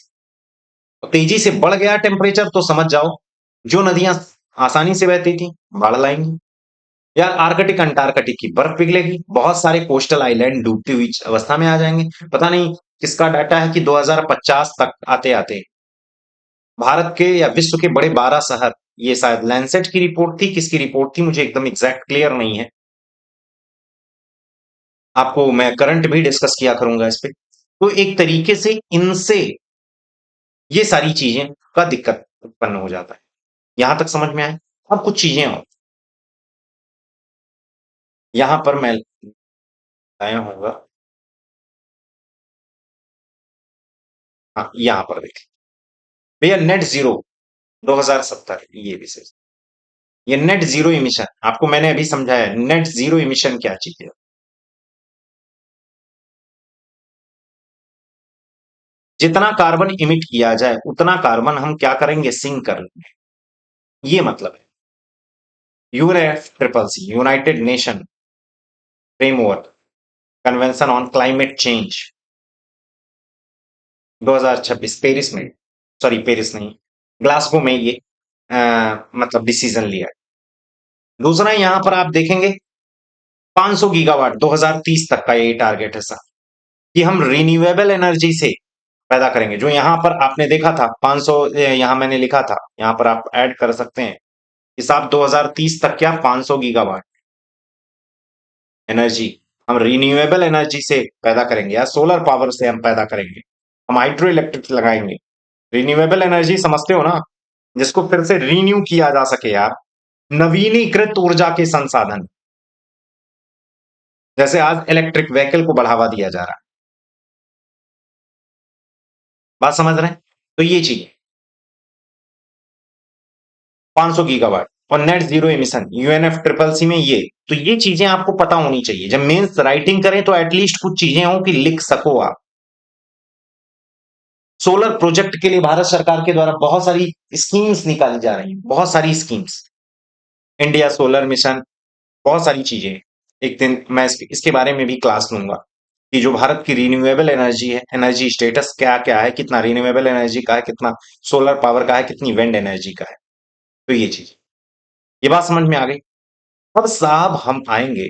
तो तेजी से बढ़ गया टेम्परेचर, तो समझ जाओ जो नदियां आसानी से बहती थी, बाढ़ लाएंगी। यार आर्कटिक अंटार्कटिक की बर्फ पिघलेगी, बहुत सारे कोस्टल आइलैंड डूबती हुई अवस्था में आ जाएंगे। पता नहीं किसका डाटा है कि 2050 तक आते आते भारत के या विश्व के बड़े 12 शहर, ये शायद लैंसेट की रिपोर्ट थी, किसकी रिपोर्ट थी मुझे एकदम एग्जैक्ट क्लियर नहीं है। आपको मैं करंट भी डिस्कस किया करूंगा इस पे। तो एक तरीके से इनसे ये सारी चीजें का दिक्कत उत्पन्न हो जाता है। यहां तक समझ में आए? अब कुछ चीजें और यहां पर मैं आया हूँगा। हाँ, यहां पर देखिए भैया, नेट जीरो 2070 ये विषय। ये नेट जीरो इमिशन आपको मैंने अभी समझाया, नेट जीरो इमिशन क्या चीज है। जितना कार्बन इमिट किया जाए उतना कार्बन हम क्या करेंगे, सिंक कर लेंगे। ये मतलब है। UNFCCC, United nation framework convention on climate change, 2026 Paris में, सॉरी पेरिस नहीं, ग्लासगो में ये मतलब डिसीजन लिया है। दूसरा यहां पर आप देखेंगे 500 गीगावाट 2030 तक का ये टारगेट है सर, कि हम रिन्यूएबल एनर्जी से पैदा करेंगे। जो यहां पर आपने देखा था 500, यहां मैंने लिखा था, यहां पर आप ऐड कर सकते हैं कि साहब 2030 तक क्या 500 गीगावाट एनर्जी हम रिन्यूएबल एनर्जी से पैदा करेंगे, या सोलर पावर से हम पैदा करेंगे। हम हाइड्रो इलेक्ट्रिक लगाएंगे। रिन्यूएबल एनर्जी समझते हो ना, जिसको फिर से रिन्यू किया जा सके यार, नवीनीकृत ऊर्जा के संसाधन। जैसे आज इलेक्ट्रिक व्हीकल को बढ़ावा दिया जा रहा है। बात समझ रहे हैं? तो ये चीज 500 गीगावाट और नेट जीरो एमिशन UNFCCC में ये, तो ये चीजें आपको पता होनी चाहिए। जब मेंस राइटिंग करें तो एटलीस्ट कुछ चीजें हो कि लिख सको आप। सोलर प्रोजेक्ट के लिए भारत सरकार के द्वारा बहुत सारी स्कीम्स निकाली जा रही हैं, बहुत सारी स्कीम्स, इंडिया सोलर मिशन, बहुत सारी चीजें। एक दिन मैं इसके बारे में भी क्लास लूंगा कि जो भारत की रिन्यूएबल एनर्जी है, एनर्जी स्टेटस क्या क्या है, कितना रिन्यूएबल एनर्जी का है, कितना सोलर पावर का है, कितनी विंड एनर्जी का है। तो ये चीज, ये बात समझ में आ गई। अब साहब हम आएंगे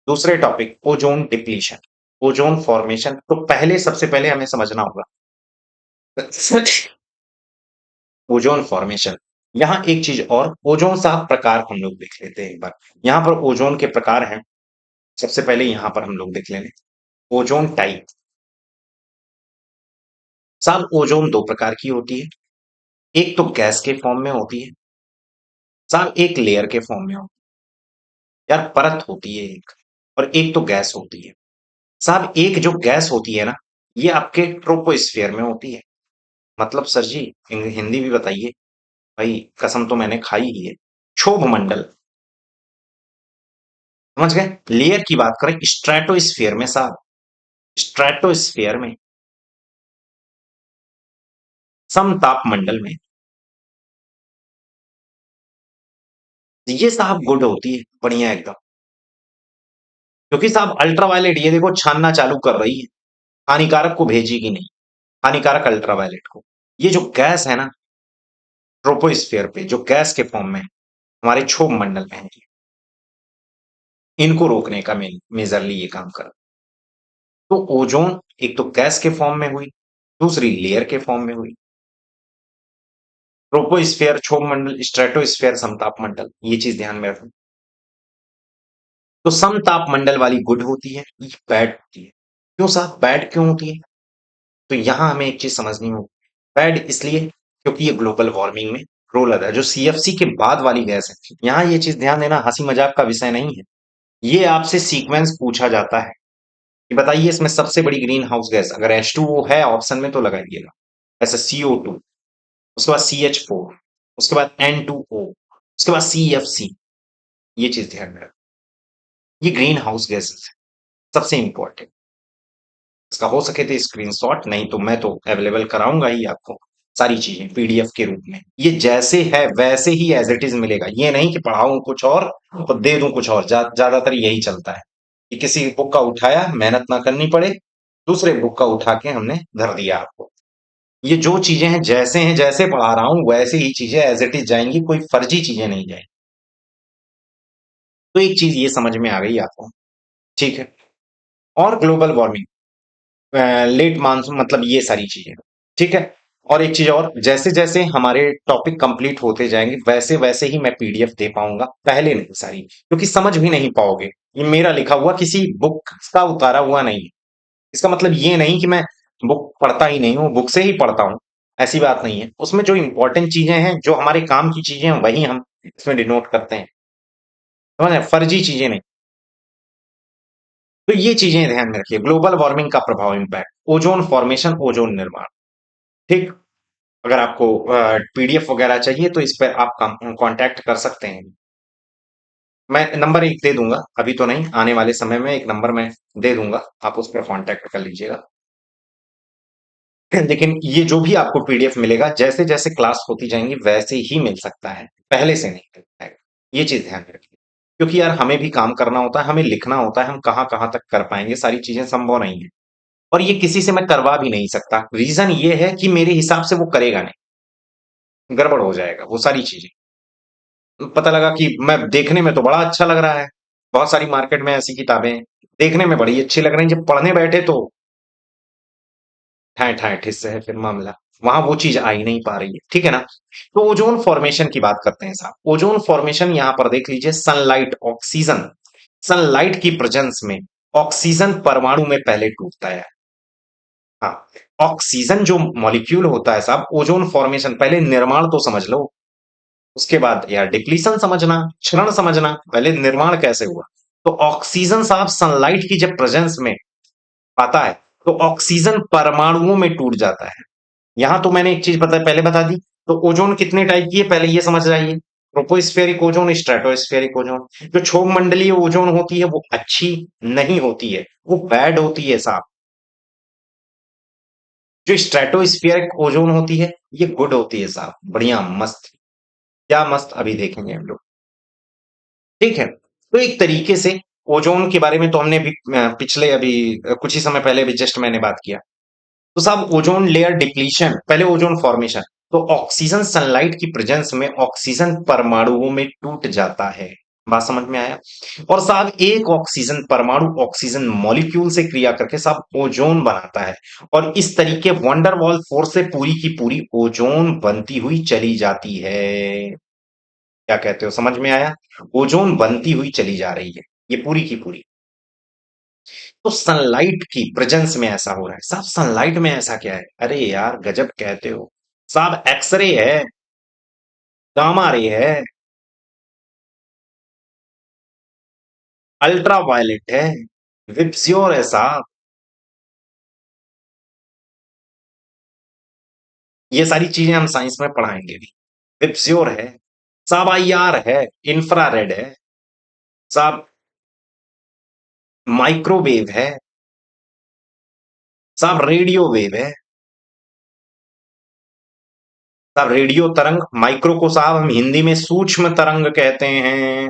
दूसरे topic, ozone depletion, ozone formation. तो पहले सबसे पहले हमें समझना होगा ओजोन फॉर्मेशन। यहां एक चीज और, ओजोन साहब प्रकार हम लोग देख लेते हैं एक बार। यहां पर ओजोन के प्रकार हैं। सबसे पहले यहां पर हम लोग देख लेंगे ओजोन टाइप। साहब ओजोन दो प्रकार की होती है, एक तो गैस के फॉर्म में होती है, साहब एक लेयर के फॉर्म में होती है। यार परत होती है एक, और एक तो गैस होती है। साहब एक जो गैस होती है ना, ये आपके ट्रोपोस्फियर में होती है। मतलब सर जी हिंदी भी बताइए भाई, कसम तो मैंने खाई ही है। क्षोभ मंडल, समझ गए? लेयर की बात करें स्ट्रेटोस्फियर में साहब, स्ट्रेटोस्फियर में, समताप मंडल में, ये साहब गुड होती है, बढ़िया एकदम। क्योंकि साहब अल्ट्रावायलेट ये देखो छानना चालू कर रही है, हानिकारक को भेजेगी नहीं, हानिकारक अल्ट्रावायलेट को। ये जो गैस है ना, ट्रोपोस्फियर पे जो गैस के फॉर्म में हमारे क्षोभ मंडल में है, इनको रोकने का मेजरली ये काम कर। तो ओजोन एक तो गैस के फॉर्म में हुई, दूसरी लेयर के फॉर्म में हुई। ट्रोपोस्फियर क्षोभ मंडल, स्ट्रेटोस्फियर समताप मंडल, ये चीज ध्यान में रखो। तो समताप मंडल वाली गुड होती है, ये बैड होती है। क्यों साहब बैड क्यों होती है? तो यहां हमें एक चीज समझनी होगी। बैड इसलिए क्योंकि ये ग्लोबल वार्मिंग में रोल अदा है, जो सीएफसी के बाद वाली गैस है। यहां ये चीज ध्यान देना, हंसी मजाक का विषय नहीं है। ये आपसे सीक्वेंस पूछा जाता है कि बताइए इसमें सबसे बड़ी ग्रीन हाउस गैस, अगर H2O है ऑप्शन में तो लगाइएगा, ऐसे CO2, उसके बाद CH4, उसके बाद N2O, उसके बाद CFC। ये चीज ध्यान में रखो, ये ग्रीन हाउस गैसेस है, सबसे इंपॉर्टेंट। इसका हो सके तो स्क्रीनशॉट, नहीं तो मैं तो अवेलेबल कराऊंगा ही आपको सारी चीजें पीडीएफ के रूप में। ये जैसे है वैसे ही एज इट इज मिलेगा, ये नहीं कि पढ़ाऊं कुछ और दे दूं कुछ और। ज्यादातर यही चलता है कि किसी बुक का उठाया, मेहनत ना करनी पड़े, दूसरे बुक का उठा के हमने धर दिया आपको। ये जो चीजें हैं जैसे हैं, जैसे पढ़ा रहा हूं वैसे ही चीजें एज इट इज जाएंगी, कोई फर्जी चीजें नहीं जाएंगी। तो एक चीज ये समझ में आ गई आपको, ठीक है। और ग्लोबल वार्मिंग, लेट मानसून, मतलब ये सारी चीजें, ठीक है। और एक चीज और, जैसे जैसे हमारे टॉपिक कंप्लीट होते जाएंगे वैसे वैसे ही मैं पीडीएफ दे पाऊंगा, पहले नहीं सारी, क्योंकि समझ भी नहीं पाओगे। ये मेरा लिखा हुआ किसी बुक का उतारा हुआ नहीं है। इसका मतलब ये नहीं कि मैं बुक पढ़ता ही नहीं हूँ, बुक से ही पढ़ता हूँ, ऐसी बात नहीं है। उसमें जो इंपॉर्टेंट चीजें हैं, जो हमारे काम की चीजें हैं, वही हम इसमें डिनोट करते हैं, समझ रहे हैं? फर्जी चीजें नहीं। तो ये चीजें ध्यान में रखिए, ग्लोबल वार्मिंग का प्रभाव, इम्पैक्ट, ओजोन फॉर्मेशन, ओजोन निर्माण, ठीक। अगर आपको पीडीएफ वगैरह चाहिए तो इस पर आप कांटेक्ट कर सकते हैं। मैं नंबर एक दे दूंगा, अभी तो नहीं, आने वाले समय में एक नंबर मैं दे दूंगा, आप उस पर कांटेक्ट कर लीजिएगा। लेकिन ये जो भी आपको पीडीएफ मिलेगा, जैसे जैसे क्लास होती जाएंगी वैसे ही मिल सकता है, पहले से नहीं मिल पाएगा। ये चीज ध्यान में रखिए, क्योंकि यार हमें भी काम करना होता है, हमें लिखना होता है, हम कहाँ कहाँ तक कर पाएंगे, सारी चीजें संभव नहीं है। और ये किसी से मैं करवा भी नहीं सकता, रीजन ये है कि मेरे हिसाब से वो करेगा नहीं, गड़बड़ हो जाएगा वो सारी चीजें। पता लगा कि मैं देखने में तो बड़ा अच्छा लग रहा है, बहुत सारी मार्केट में ऐसी किताबें देखने में बड़ी अच्छी लग रही हैं, जब पढ़ने बैठे तो ठाए ठाए ठिस से है फिर मामला, वहां वो चीज आ ही नहीं पा रही है, ठीक है ना। तो ओजोन फॉर्मेशन की बात करते हैं साहब। ओजोन फॉर्मेशन यहां पर देख लीजिए, सनलाइट, ऑक्सीजन, सनलाइट की प्रेजेंस में ऑक्सीजन परमाणु में पहले टूटता है। हाँ, ऑक्सीजन जो मॉलिक्यूल होता है साहब, ओजोन फॉर्मेशन पहले निर्माण तो समझ लो, उसके बाद यार डिप्लीशन समझना, क्षरण समझना, पहले निर्माण कैसे हुआ। तो ऑक्सीजन साहब सनलाइट की जब प्रेजेंस में आता है तो ऑक्सीजन परमाणुओं में टूट जाता है। यहां तो मैंने एक चीज पहले बता दी। तो ओजोन कितने टाइप की है पहले ये समझ जाइए, ट्रोपोस्फेरिक ओजोन, स्ट्रेटोस्फेरिक ओजोन। जो क्षोभ मंडलीय ओजोन होती है वो अच्छी नहीं होती है, वो बैड होती है साहब। जो स्ट्रेटोस्फेरिक ओजोन होती है ये गुड होती है साहब, बढ़िया मस्त, क्या मस्त, अभी देखेंगे हम लोग, ठीक है। तो एक तरीके से ओजोन के बारे में तो हमने भी पिछले अभी कुछ ही समय पहले भी जस्ट मैंने बात किया। तो साहब ओजोन लेयर डिप्लीशन, पहले ओजोन फॉर्मेशन। तो ऑक्सीजन सनलाइट की प्रेजेंस में ऑक्सीजन परमाणुओं में टूट जाता है, बात समझ में आया। और साहब एक ऑक्सीजन परमाणु ऑक्सीजन मॉलिक्यूल से क्रिया करके साहब ओजोन बनाता है, और इस तरीके वंडरवॉल फोर्स से पूरी की पूरी ओजोन बनती हुई चली जाती है। क्या कहते हो, समझ में आया? ओजोन बनती हुई चली जा रही है, ये पूरी की पूरी। तो सनलाइट की प्रेजेंस में ऐसा हो रहा है साहब। सनलाइट में ऐसा क्या है, अरे यार गजब कहते हो साहब, एक्सरे है, गामा रे है, अल्ट्रा वायलेट है, विप्सियोर है साहब, ये सारी चीजें हम साइंस में पढ़ाएंगे भी। विप्सियोर है साहब, IR है, इंफ्रारेड है साहब, माइक्रोवेव है साहब, रेडियो वेव है साहब, रेडियो तरंग। माइक्रो को साहब हम हिंदी में सूक्ष्म तरंग कहते हैं,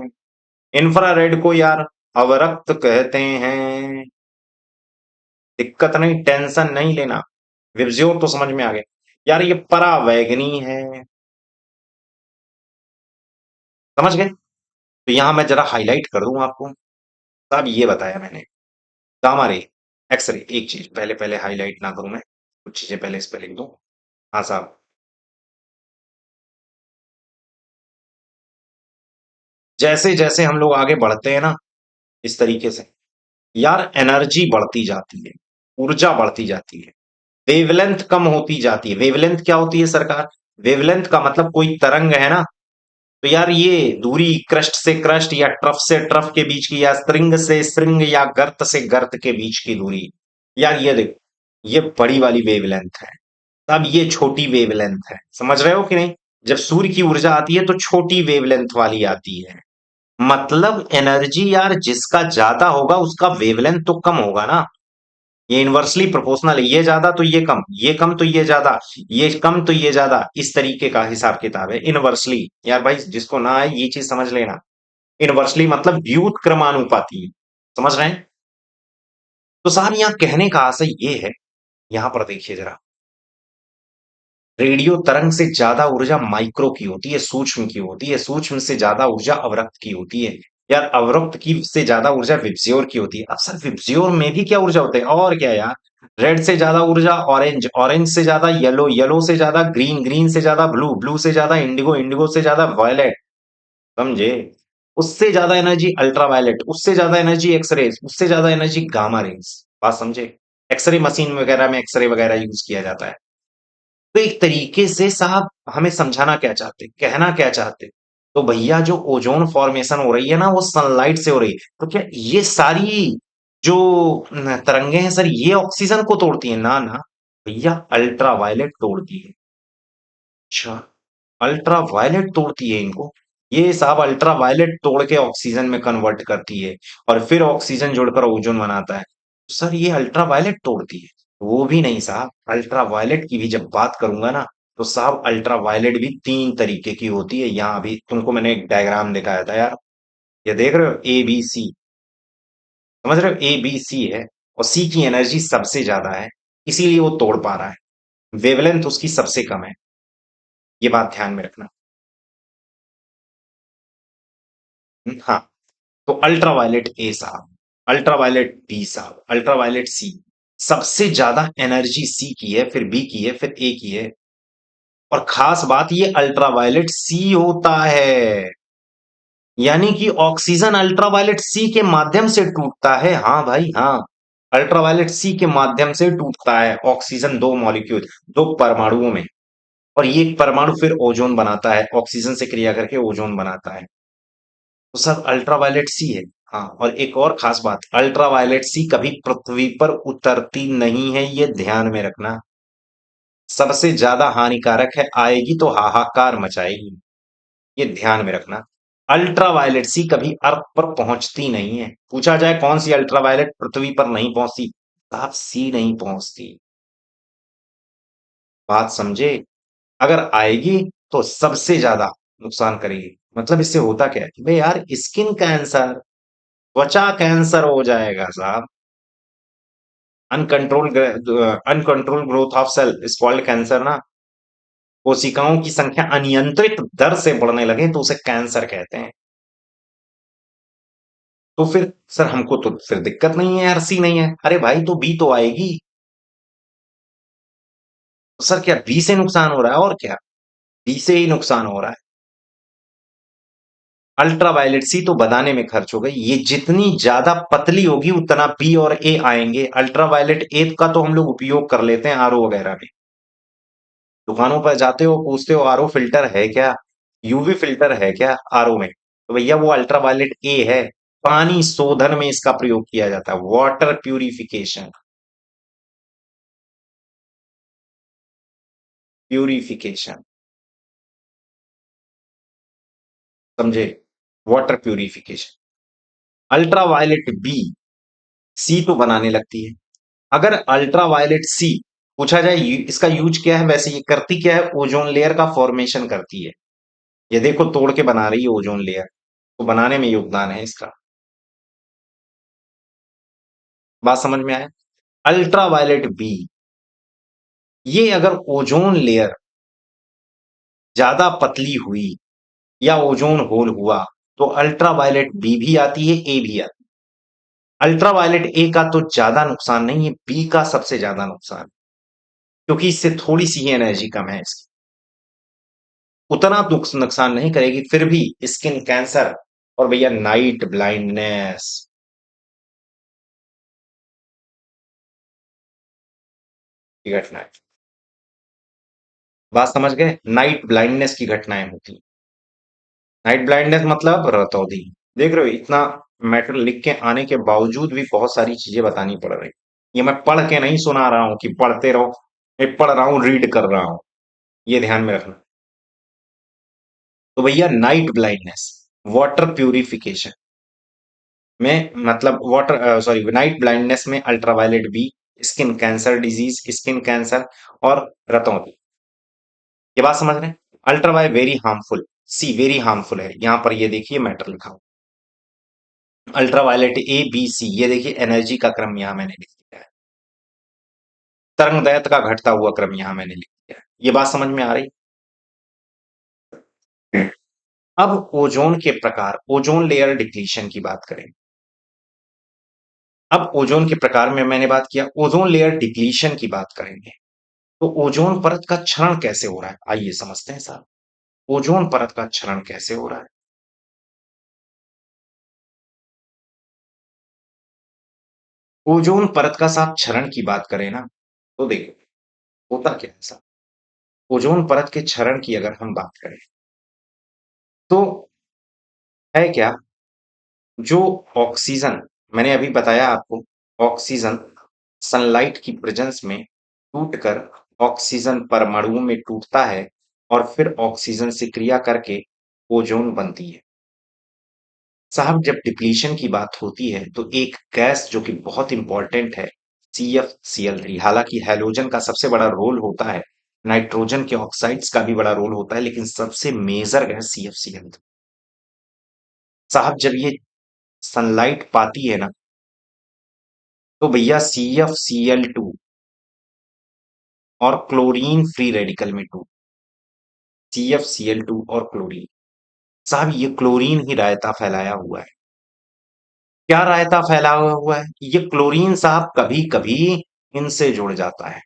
इंफ्रारेड को यार अवरक्त कहते हैं। दिक्कत नहीं, टेंशन नहीं लेना, विबज्योर तो समझ में आ गया। यार ये परावैगनी है, समझ गए? तो यहां मैं जरा हाईलाइट कर दूं आपको। साहब ये बताया मैंने, गामा रे, एक्सरे, एक चीज पहले पहले हाईलाइट ना करूं मैं, कुछ चीजें पहले इस पे लिख दूं। हाँ साहब, जैसे जैसे हम लोग आगे बढ़ते हैं ना, इस तरीके से यार एनर्जी बढ़ती जाती है, ऊर्जा बढ़ती जाती है, वेवलेंथ कम होती जाती है। वेवलेंथ क्या होती है सरकार? वेवलेंथ का मतलब कोई तरंग है ना, तो यार ये दूरी क्रस्ट से क्रस्ट या ट्रफ से ट्रफ के बीच की, या स्ट्रिंग से स्ट्रिंग या गर्त से गर्त के बीच की दूरी, यार ये देखो, ये बड़ी वाली वेवलेंथ है। अब ये छोटी वेवलेंथ है, समझ रहे हो कि नहीं? जब सूर्य की ऊर्जा आती है तो छोटी वेवलेंथ वाली आती है। मतलब एनर्जी यार जिसका ज्यादा होगा उसका वेवलेंथ तो कम होगा ना। ये इनवर्सली प्रोपोर्शनल है, ये ज्यादा तो ये कम, ये कम तो ये ज्यादा, ये कम तो ये ज्यादा, इस तरीके का हिसाब किताब है इनवर्सली। यार भाई जिसको ना आए ये चीज समझ लेना, इनवर्सली मतलब व्युत्क्रमानुपाती, समझ रहे हैं? तो साहब यहाँ कहने का आशय ये है, यहां पर देखिए जरा, रेडियो तरंग से ज्यादा ऊर्जा माइक्रो की होती है, सूक्ष्म की होती है, सूक्ष्म से ज्यादा ऊर्जा अवरक्त की होती है, यार अवरक्त की से ज्यादा ऊर्जा विबज्योर की होती है। अब सर विबज्योर में भी क्या ऊर्जा होते है और क्या यार, रेड से ज्यादा ऊर्जा ऑरेंज, ऑरेंज से ज्यादा येलो, येलो से ज्यादा ग्रीन, ग्रीन से ज्यादा ब्लू, ब्लू से ज्यादा इंडिगो, इंडिगो से ज्यादा वायलेट, समझे? उससे ज्यादा एनर्जी अल्ट्रावायलेट, उससे ज्यादा एनर्जी एक्सरेज, उससे ज्यादा एनर्जी गामा रेज। बात समझे? एक्सरे मशीन वगैरह में एक्सरे वगैरह यूज किया जाता है। तो एक तरीके से साहब हमें समझाना क्या चाहते, कहना क्या चाहते? तो भैया जो ओजोन फॉर्मेशन हो रही है ना वो सनलाइट से हो रही है, तो क्या ये सारी जो तरंगे हैं सर ये ऑक्सीजन को तोड़ती है? ना ना भैया, अल्ट्रावायलेट तोड़ती है। अच्छा, अल्ट्रावायलेट तोड़ती है इनको। ये साहब अल्ट्रावायलेट तोड़ के ऑक्सीजन में कन्वर्ट करती है, और फिर ऑक्सीजन जुड़कर ओजोन बनाता है। सर ये अल्ट्रावायलेट तोड़ती है? वो भी नहीं साहब, अल्ट्रावायलेट की भी जब बात करूंगा ना, तो साहब अल्ट्रावायलेट भी तीन तरीके की होती है। यहाँ अभी तुमको मैंने एक डायग्राम दिखाया था यार, ये देख रहे हो ए बी सी, समझ रहे हो? ए बी सी है, और सी की एनर्जी सबसे ज्यादा है, इसीलिए वो तोड़ पा रहा है। वेवलेंथ उसकी सबसे कम है, ये बात ध्यान में रखना। हाँ, तो अल्ट्रावायलेट ए साहब, अल्ट्रावायलेट बी साहब, अल्ट्रावायलेट सी, सबसे ज्यादा एनर्जी सी की है, फिर बी की है, फिर ए की है। और खास बात ये अल्ट्रावायलेट सी होता है, यानी कि ऑक्सीजन अल्ट्रावायलेट सी के माध्यम से टूटता है। हाँ भाई हाँ, अल्ट्रावायलेट सी के माध्यम से टूटता है ऑक्सीजन, दो मॉलिक्यूल, दो परमाणुओं में, और ये एक परमाणु फिर ओजोन बनाता है, ऑक्सीजन से क्रिया करके ओजोन बनाता है। तो सब अल्ट्रावायलेट सी है। हाँ, और एक और खास बात, अल्ट्रावायलेट सी कभी पृथ्वी पर उतरती नहीं है, ये ध्यान में रखना। सबसे ज्यादा हानिकारक है, आएगी तो हाहाकार मचाएगी, ये ध्यान में रखना। अल्ट्रावायलेट सी कभी अर्थ पर पहुंचती नहीं है। पूछा जाए कौन सी अल्ट्रावायलेट पृथ्वी पर नहीं पहुंचती, साहब सी नहीं पहुंचती। बात समझे? अगर आएगी तो सबसे ज्यादा नुकसान करेगी। मतलब इससे होता क्या है कि भाई यार स्किन कैंसर, त्वचा कैंसर हो जाएगा साहब। Uncontrol growth of cell is called cancer ना। कोशिकाओं की संख्या अनियंत्रित दर से बढ़ने लगे तो उसे कैंसर कहते हैं। तो फिर सर हमको तो फिर दिक्कत नहीं है यार, सी नहीं है, अरे भाई तो बी तो आएगी। तो सर क्या बी से नुकसान हो रहा है और क्या? बी से ही नुकसान हो रहा है। अल्ट्रावायलेट सी तो बनाने में खर्च हो गई, ये जितनी ज्यादा पतली होगी उतना बी और ए आएंगे। अल्ट्रावायलेट ए का तो हम लोग उपयोग कर लेते हैं आरओ वगैरह में, दुकानों पर जाते हो पूछते हो आरओ फिल्टर है क्या, यूवी फिल्टर है क्या आरओ में, तो भैया वो अल्ट्रावायलेट ए है। पानी शोधन में इसका प्रयोग किया जाता है, वाटर प्यूरिफिकेशन, प्यूरिफिकेशन, समझे? Water purification. Ultraviolet B C तो बनाने लगती है। अगर अल्ट्रावायलेट सी पूछा जाए इसका यूज क्या है, वैसे ये करती क्या है, ओजोन लेयर का फॉर्मेशन करती है। ये देखो तोड़ के बना रही है ओजोन लेयर, तो बनाने में योगदान है इसका। बात समझ में आया? अल्ट्रावायलेट बी, ये अगर ओजोन लेयर ज्यादा पतली हुई, या ओजोन होल हुआ तो अल्ट्रावायलेट बी भी आती है, ए भी आती है। अल्ट्रावायलेट ए का तो ज्यादा नुकसान नहीं है, बी का सबसे ज्यादा नुकसान, क्योंकि इससे थोड़ी सी ही एनर्जी कम है इसकी, उतना नुकसान नहीं करेगी, फिर भी स्किन कैंसर और भैया नाइट ब्लाइंडनेस की घटनाएं। बात समझ गए? नाइट ब्लाइंडनेस की घटनाएं होती। नाइट ब्लाइंडनेस मतलब रतौंधी। देख रहे हो, इतना मैटर लिख के आने के बावजूद भी बहुत सारी चीजें बतानी पड़ रही। ये मैं पढ़ के नहीं सुना रहा हूं कि पढ़ते रहो, मैं पढ़ रहा हूं, रीड कर रहा हूं, ये ध्यान में रखना। तो भैया नाइट ब्लाइंडनेस, वाटर प्यूरिफिकेशन में मतलब वाटर सॉरी नाइट ब्लाइंडनेस में ultraviolet B, skin cancer disease, skin cancer और रतौंधी, ये बात समझ रहे हैं? Ultraviolet very harmful, C very harmful है, यहां पर ये देखिए मैटर लिखा हुआ। अल्ट्रावायलेट ए बी सी, ये देखिए एनर्जी का क्रम यहां मैंने लिख दिया है, तरंग दैर्ध्य का घटता हुआ क्रम यहां मैंने लिख दिया है, ये बात समझ में आ रही? अब ओजोन के प्रकार, ओजोन लेयर डिप्लीशन की बात करें। अब ओजोन के प्रकार में मैंने बात किया, ओजोन लेयर डिप्लीशन की बात करेंगे। तो ओजोन परत का क्षरण कैसे हो रहा है, आइए समझते हैं साहब। ओजोन परत का क्षरण कैसे हो रहा है? ओजोन परत का साहब क्षरण की बात करें ना, तो देखो होता क्या है साहब। ओजोन परत के क्षरण की अगर हम बात करें तो है क्या, जो ऑक्सीजन, मैंने अभी बताया आपको, ऑक्सीजन सनलाइट की प्रेजेंस में टूटकर ऑक्सीजन परमाणुओं में टूटता है और फिर ऑक्सीजन से क्रिया करके ओजोन बनती है। साहब जब डिप्लीशन की बात होती है तो एक गैस जो कि बहुत इंपॉर्टेंट है, CFCl3, हालांकि हैलोजन का सबसे बड़ा रोल होता है, नाइट्रोजन के ऑक्साइड्स का भी बड़ा रोल होता है, लेकिन सबसे मेजर गैस CFCl3। साहब जब ये सनलाइट पाती है ना, तो भैया CFCl2 और क्लोरीन फ्री रेडिकल में टू, CFCl2 और क्लोरीन, साहब ये क्लोरीन ही रायता फैलाया हुआ है। क्या रायता फैला हुआ है? ये क्लोरीन साहब कभी कभी इनसे जुड़ जाता है।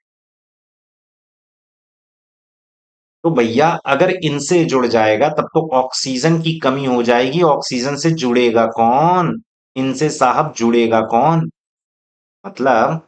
तो भैया अगर इनसे जुड़ जाएगा तब तो ऑक्सीजन की कमी हो जाएगी, ऑक्सीजन से जुड़ेगा कौन? इनसे साहब जुड़ेगा कौन? मतलब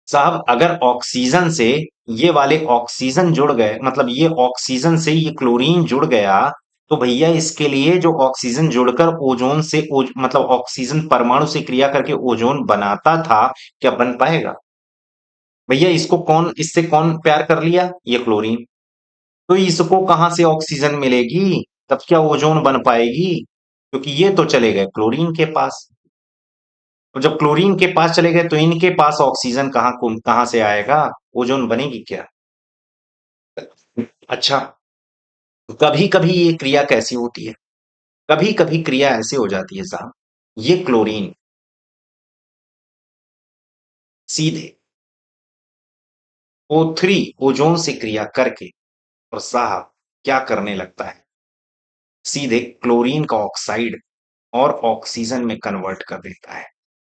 साहब अगर ऑक्सीजन से ये वाले ऑक्सीजन जुड़ गए, मतलब ये ऑक्सीजन से ये क्लोरीन जुड़ गया, तो भैया इसके लिए जो ऑक्सीजन जुड़कर ओजोन से मतलब ऑक्सीजन परमाणु से क्रिया करके ओजोन बनाता था, क्या बन पाएगा? भैया इसको कौन, इससे कौन प्यार कर लिया? ये क्लोरीन। तो इसको कहां से ऑक्सीजन मिलेगी? तब क्या ओजोन बन पाएगी? क्योंकि ये तो चले गए क्लोरीन के पास। और जब क्लोरीन के पास चले गए तो इनके पास ऑक्सीजन कहां से आएगा? ओजोन बनेगी क्या? अच्छा, कभी कभी ये क्रिया कैसी होती है, कभी कभी क्रिया ऐसे हो जाती है साहब, ये क्लोरीन सीधे O3 ओजोन से क्रिया करके और साहब क्या करने लगता है, सीधे क्लोरीन का ऑक्साइड और ऑक्सीजन में कन्वर्ट कर देता है।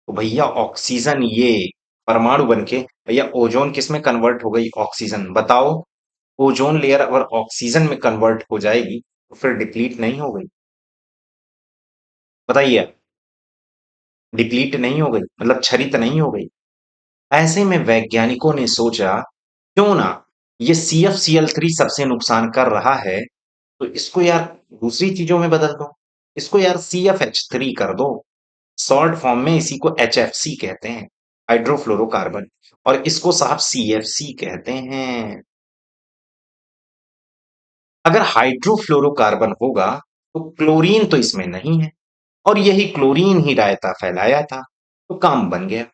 तो भैया ऑक्सीजन ये परमाणु बन के, भैया ओजोन किस में कन्वर्ट हो गई? ऑक्सीजन। बताओ, ओजोन लेयर अगर ऑक्सीजन में कन्वर्ट हो जाएगी तो फिर डिप्लीट नहीं हो गई? बताइए, डिप्लीट नहीं हो गई, मतलब क्षरित नहीं हो गई? ऐसे में वैज्ञानिकों ने सोचा क्यों ना, ये CFCl3 सबसे नुकसान कर रहा है, तो इसको यार दूसरी चीजों में बदल दो, इसको यार CFH3 कर दो। शॉर्ट फॉर्म में इसी को HFC कहते हैं, हाइड्रोफ्लोरोकार्बन, और इसको साहब CFC कहते हैं। अगर हाइड्रोफ्लोरोकार्बन होगा तो क्लोरीन तो इसमें नहीं है, और यही क्लोरीन ही रायता फैलाया था, तो काम बन गया।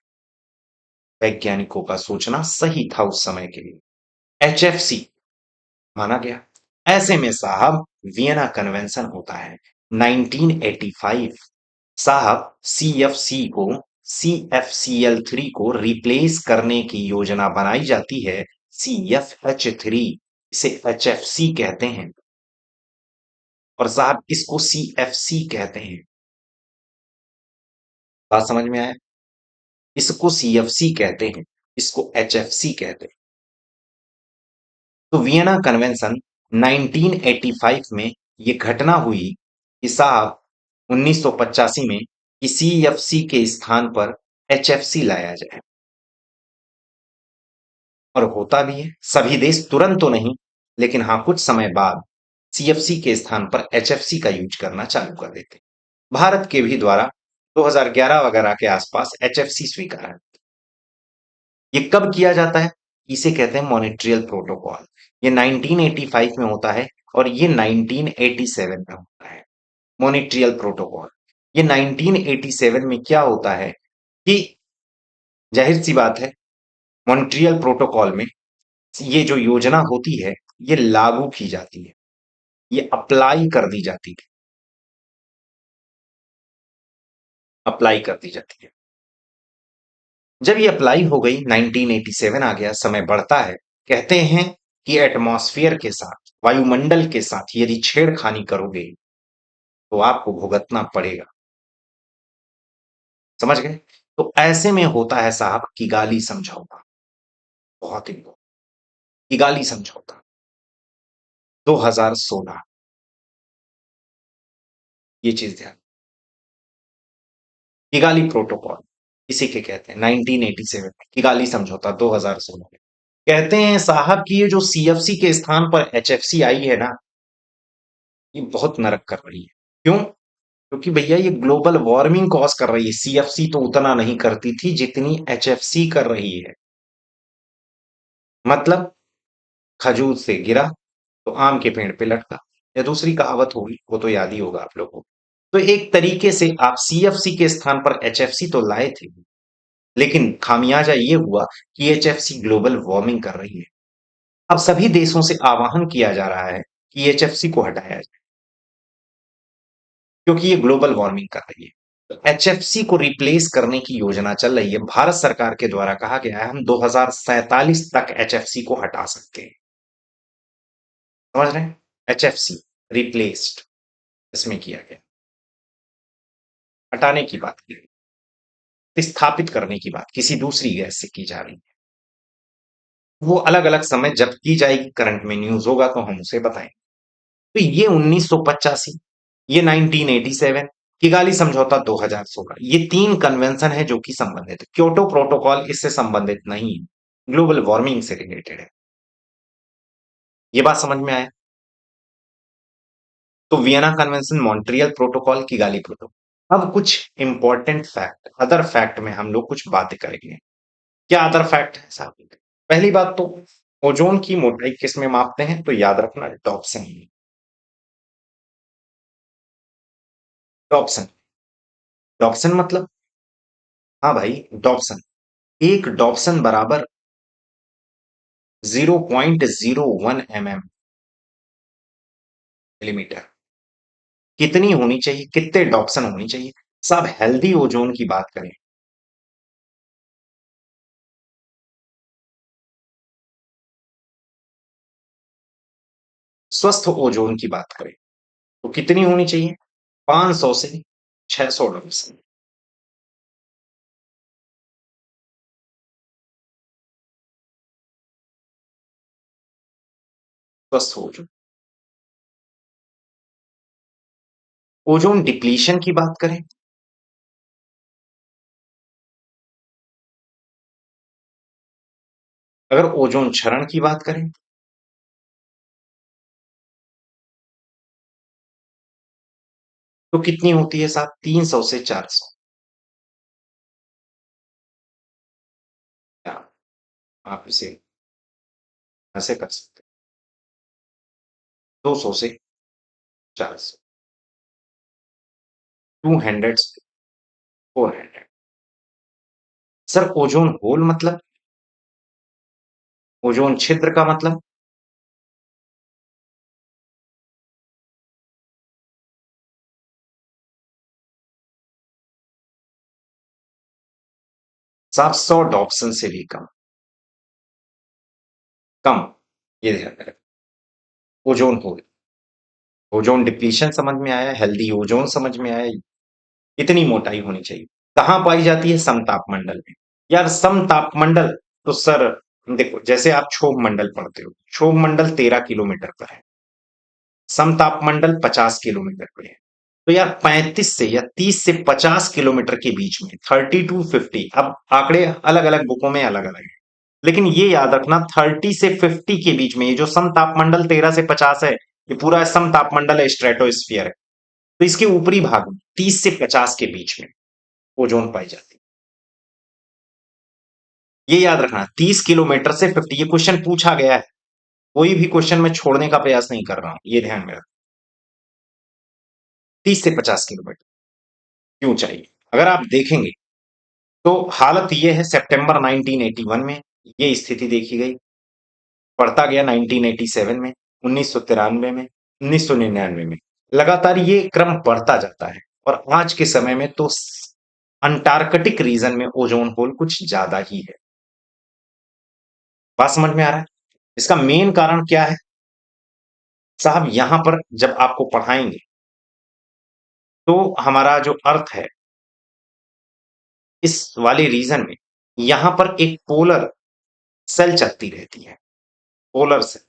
वैज्ञानिकों का सोचना सही था उस समय के लिए, HFC माना गया। ऐसे में साहब वियना कन्वेंशन होता है 1985। साहब CFC को, CFCl3 को रिप्लेस करने की योजना बनाई जाती है CFH3, इसे HFC कहते हैं। और साहब इसको CFC कहते हैं। बात समझ में आया? इसको CFC कहते हैं, इसको HFC कहते हैं। तो वियना कन्वेंशन 1985 में ये घटना हुई कि साहब 1985 में कि CFC के स्थान पर HFC लाया जाए। और होता भी है, सभी देश तुरंत तो नहीं, लेकिन हाँ कुछ समय बाद CFC के स्थान पर HFC का यूज करना चालू कर देते। भारत के भी द्वारा 2011 वगैरह के आसपास HFC स्वीकार है। ये कब किया जाता है? इसे कहते हैं मॉनेट्रियल प्रोटोकॉल। ये 1985 में होता है और ये 1987 में होता है। मॉनेट्रियल प्रोटोकॉल ये 1987 में क्या होता है कि जाहिर सी बात है, मॉनेट्रियल प्रोटोकॉल में ये जो योजना होती है ये लागू की जाती है, ये अप्लाई कर दी जाती है, अप्लाई कर दी जाती है। जब ये अप्लाई हो गई, 1987 आ गया, समय बढ़ता है। कहते हैं कि एटमॉस्फेयर के साथ, वायुमंडल के साथ यदि छेड़खानी करोगे तो आपको भुगतना पड़ेगा। समझ गए? तो ऐसे में होता है साहब किगाली समझौता। बहुत ही किगाली समझौता 2016, ये चीज ध्यान। किगाली प्रोटोकॉल इसी के कहते हैं 1987 में, किगाली समझौता 2016 में। कहते हैं साहब कि ये जो CFC के स्थान पर HFC आई है ना, ये बहुत नरक कर रही है। क्यों? क्योंकि भैया ये ग्लोबल वार्मिंग कॉज कर रही है। CFC तो उतना नहीं करती थी जितनी HFC कर रही है। मतलब खजूर से गिरा तो आम के पेड़ पे लटका, या दूसरी कहावत होगी, वो तो याद ही होगा आप लोगों को। तो एक तरीके से आप CFC के स्थान पर HFC तो लाए थे, लेकिन खामियाजा ये हुआ कि HFC ग्लोबल वार्मिंग कर रही है। अब सभी देशों से आह्वान किया जा रहा है कि HFC को हटाया जाए, क्योंकि ये ग्लोबल वार्मिंग कर रही है। तो HFC को रिप्लेस करने की योजना चल रही है। भारत सरकार के द्वारा कहा गया है हम 2047 तक HFC को हटा सकते हैं। समझ रहे हैं? HFC रिप्लेस्ड इसमें किया गया, हटाने की बात की गई, स्थापित करने की बात किसी दूसरी गैस से की जा रही है। वो अलग अलग समय जब की जाएगी, करंट में न्यूज होगा तो हम उसे बताएंगे। तो ये 1985, ये 1987, किगाली समझौता 2016, ये तीन कन्वेंशन है जो कि संबंधित है। क्योटो प्रोटोकॉल इससे संबंधित नहीं है, ग्लोबल वार्मिंग से रिलेटेड है। ये बात समझ में आया? तो Vienna convention, Montreal protocol, Kigali protocol. अब कुछ इंपॉर्टेंट फैक्ट, अदर फैक्ट में हम लोग कुछ बातें करेंगे। क्या अदर फैक्ट है साहब? पहली बात तो ओजोन की मोटाई किस में मापते हैं? तो याद रखना, डॉप्सन। डॉप्सन, डॉप्सन मतलब, हाँ भाई, डॉप्सन। एक डॉप्सन बराबर 0.01 मिलीमीटर। कितनी होनी चाहिए, कितने डॉप्सन होनी चाहिए? सब हेल्दी ओजोन की बात करें, स्वस्थ ओजोन की बात करें, तो कितनी होनी चाहिए? 500 से 600 डॉप्सन स्वस्थ ओजोन। ओजोन डिप्लीशन की बात करें, अगर ओजोन क्षरण की बात करें, तो कितनी होती है साहब? 300 से 400। आप इसे ऐसे कर सकते हैं, 200 से 400, 200 से 400। सर ओजोन होल मतलब, ओजोन छिद्र का मतलब? साहब 100 डॉप्सन से भी कम। ये ध्यान में रखें। ओजोन होल, ओजोन डिप्लीशन समझ में आया, हेल्दी ओजोन समझ में आया, इतनी मोटाई होनी चाहिए। कहाँ पाई जाती है? समतापमंडल में। यार समतापमंडल, तो सर देखो, जैसे आप क्षोभ मंडल पढ़ते हो, क्षोभ मंडल 13 किलोमीटर पर है, समतापमंडल 50 किलोमीटर पर है। तो यार 35 से या 30 से 50 किलोमीटर के बीच में, 30 टू 50, अब आंकड़े अलग अलग बुकों में अलग अलग है, लेकिन ये याद रखना 30 से 50 के बीच में, ये जो समतापमंडल 13 से 50 है, ये पूरा समतापमंडल है, स्ट्रेटोस्फियर है। तो इसके ऊपरी भाग में 30 से 50 के बीच में ओजोन पाई जाती है। ये याद रखना, 30 किलोमीटर से 50, ये क्वेश्चन पूछा गया है, कोई भी क्वेश्चन में छोड़ने का प्रयास नहीं कर रहा हूं, ये ध्यान में रखना। 30 से 50 किलोमीटर क्यों चाहिए? अगर आप देखेंगे तो हालत ये है, सितंबर 1981 में ये स्थिति देखी गई, बढ़ता गया 1987 में, 1993 में, 1999 में, लगातार ये क्रम बढ़ता जाता है। और आज के समय में तो अंटार्कटिक रीजन में ओजोन होल कुछ ज्यादा ही है। बात समझ में आ रहा है? इसका मेन कारण क्या है साहब? यहां पर जब आपको पढ़ाएंगे तो हमारा जो अर्थ है इस वाले रीजन में, यहां पर एक पोलर सेल चलती रहती है, पोलर सेल,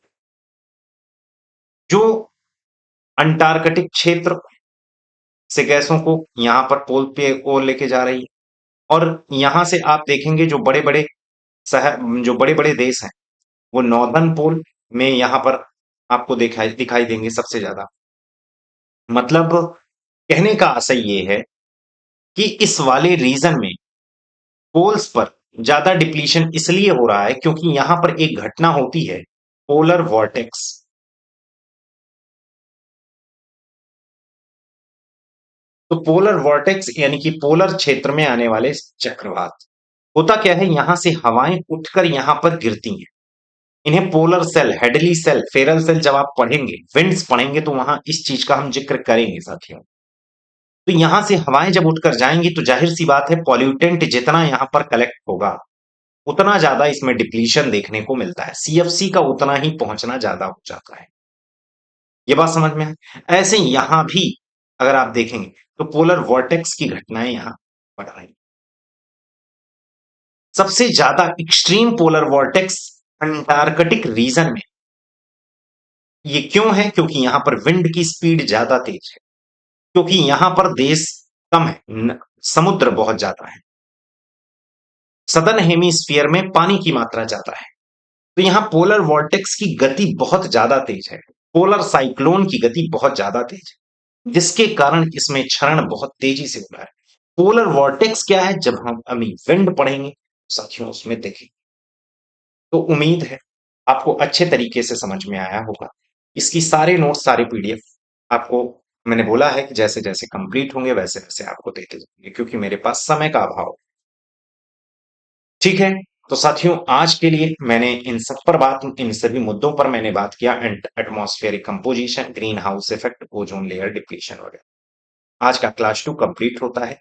जो अंटार्कटिक क्षेत्र से गैसों को यहां पर पोल पे ओर लेके जा रही है। और यहां से आप देखेंगे जो बड़े बड़े शहर, जो बड़े बड़े देश हैं, वो नॉर्दर्न पोल में यहां पर आपको दिखाई दिखाई देंगे सबसे ज्यादा। मतलब कहने का आशय ये है कि इस वाले रीजन में पोल्स पर ज्यादा डिप्लीशन इसलिए हो रहा है क्योंकि यहां पर एक घटना होती है, पोलर वॉर्टेक्स। तो पोलर वॉर्टेक्स यानी कि पोलर क्षेत्र में आने वाले चक्रवात, होता क्या है, यहां से हवाएं उठकर यहां पर गिरती हैं। इन्हें polar cell, Hadley cell, Ferrel cell जब आप पढ़ेंगे, विंड्स पढ़ेंगे, तो वहां इस चीज का हम जिक्र करेंगे साथियों। तो यहां से हवाएं जब उठकर जाएंगी तो जाहिर सी बात है, पॉल्यूटेंट जितना यहां पर कलेक्ट होगा उतना ज्यादा इसमें डिप्लीशन देखने को मिलता है, सीएफसी का उतना ही पहुंचना ज्यादा हो जाता है। ये बात समझ में है? ऐसे ही यहां भी अगर आप देखेंगे तो पोलर वॉर्टेक्स की घटनाएं यहां बढ़ रही हैं। सबसे ज्यादा extreme polar vortex Antarctic region में। ये क्यों है? क्योंकि यहां पर विंड की स्पीड ज्यादा तेज है, क्योंकि यहां पर देश कम है, समुद्र बहुत ज्यादा है, सदर्न हेमीस्फीयर में पानी की मात्रा ज्यादा है। तो यहां पोलर वॉर्टेक्स की गति बहुत ज्यादा तेज है, पोलर साइक्लोन की गति बहुत ज्यादा तेज है, जिसके कारण इसमें क्षरण बहुत तेजी से हो रहा है। पोलर वॉर्टेक्स क्या है? जब हम अभी विंड पढ़ेंगे साथियों उसमें देखेंगे। तो उम्मीद है आपको अच्छे तरीके से समझ में आया होगा। इसकी सारे नोट्स, सारे पीडीएफ आपको मैंने बोला है कि जैसे जैसे कंप्लीट होंगे वैसे वैसे आपको देते जाएंगे, क्योंकि मेरे पास समय का अभाव है। ठीक है, तो साथियों आज के लिए मैंने इन सब पर बात, इन सभी मुद्दों पर मैंने बात किया, atmospheric composition, green house effect, ozone layer depletion वगैरह। आज का क्लास 2 कंप्लीट होता है।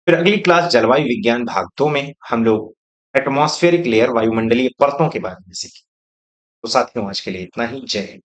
फिर अगली क्लास जलवायु विज्ञान भाग 2 में हम लोग एटमॉस्फेरिक लेयर, वायुमंडलीय परतों के बारे में सीखेंगे। तो साथियों आज के लिए इतना ही। जय हिंद।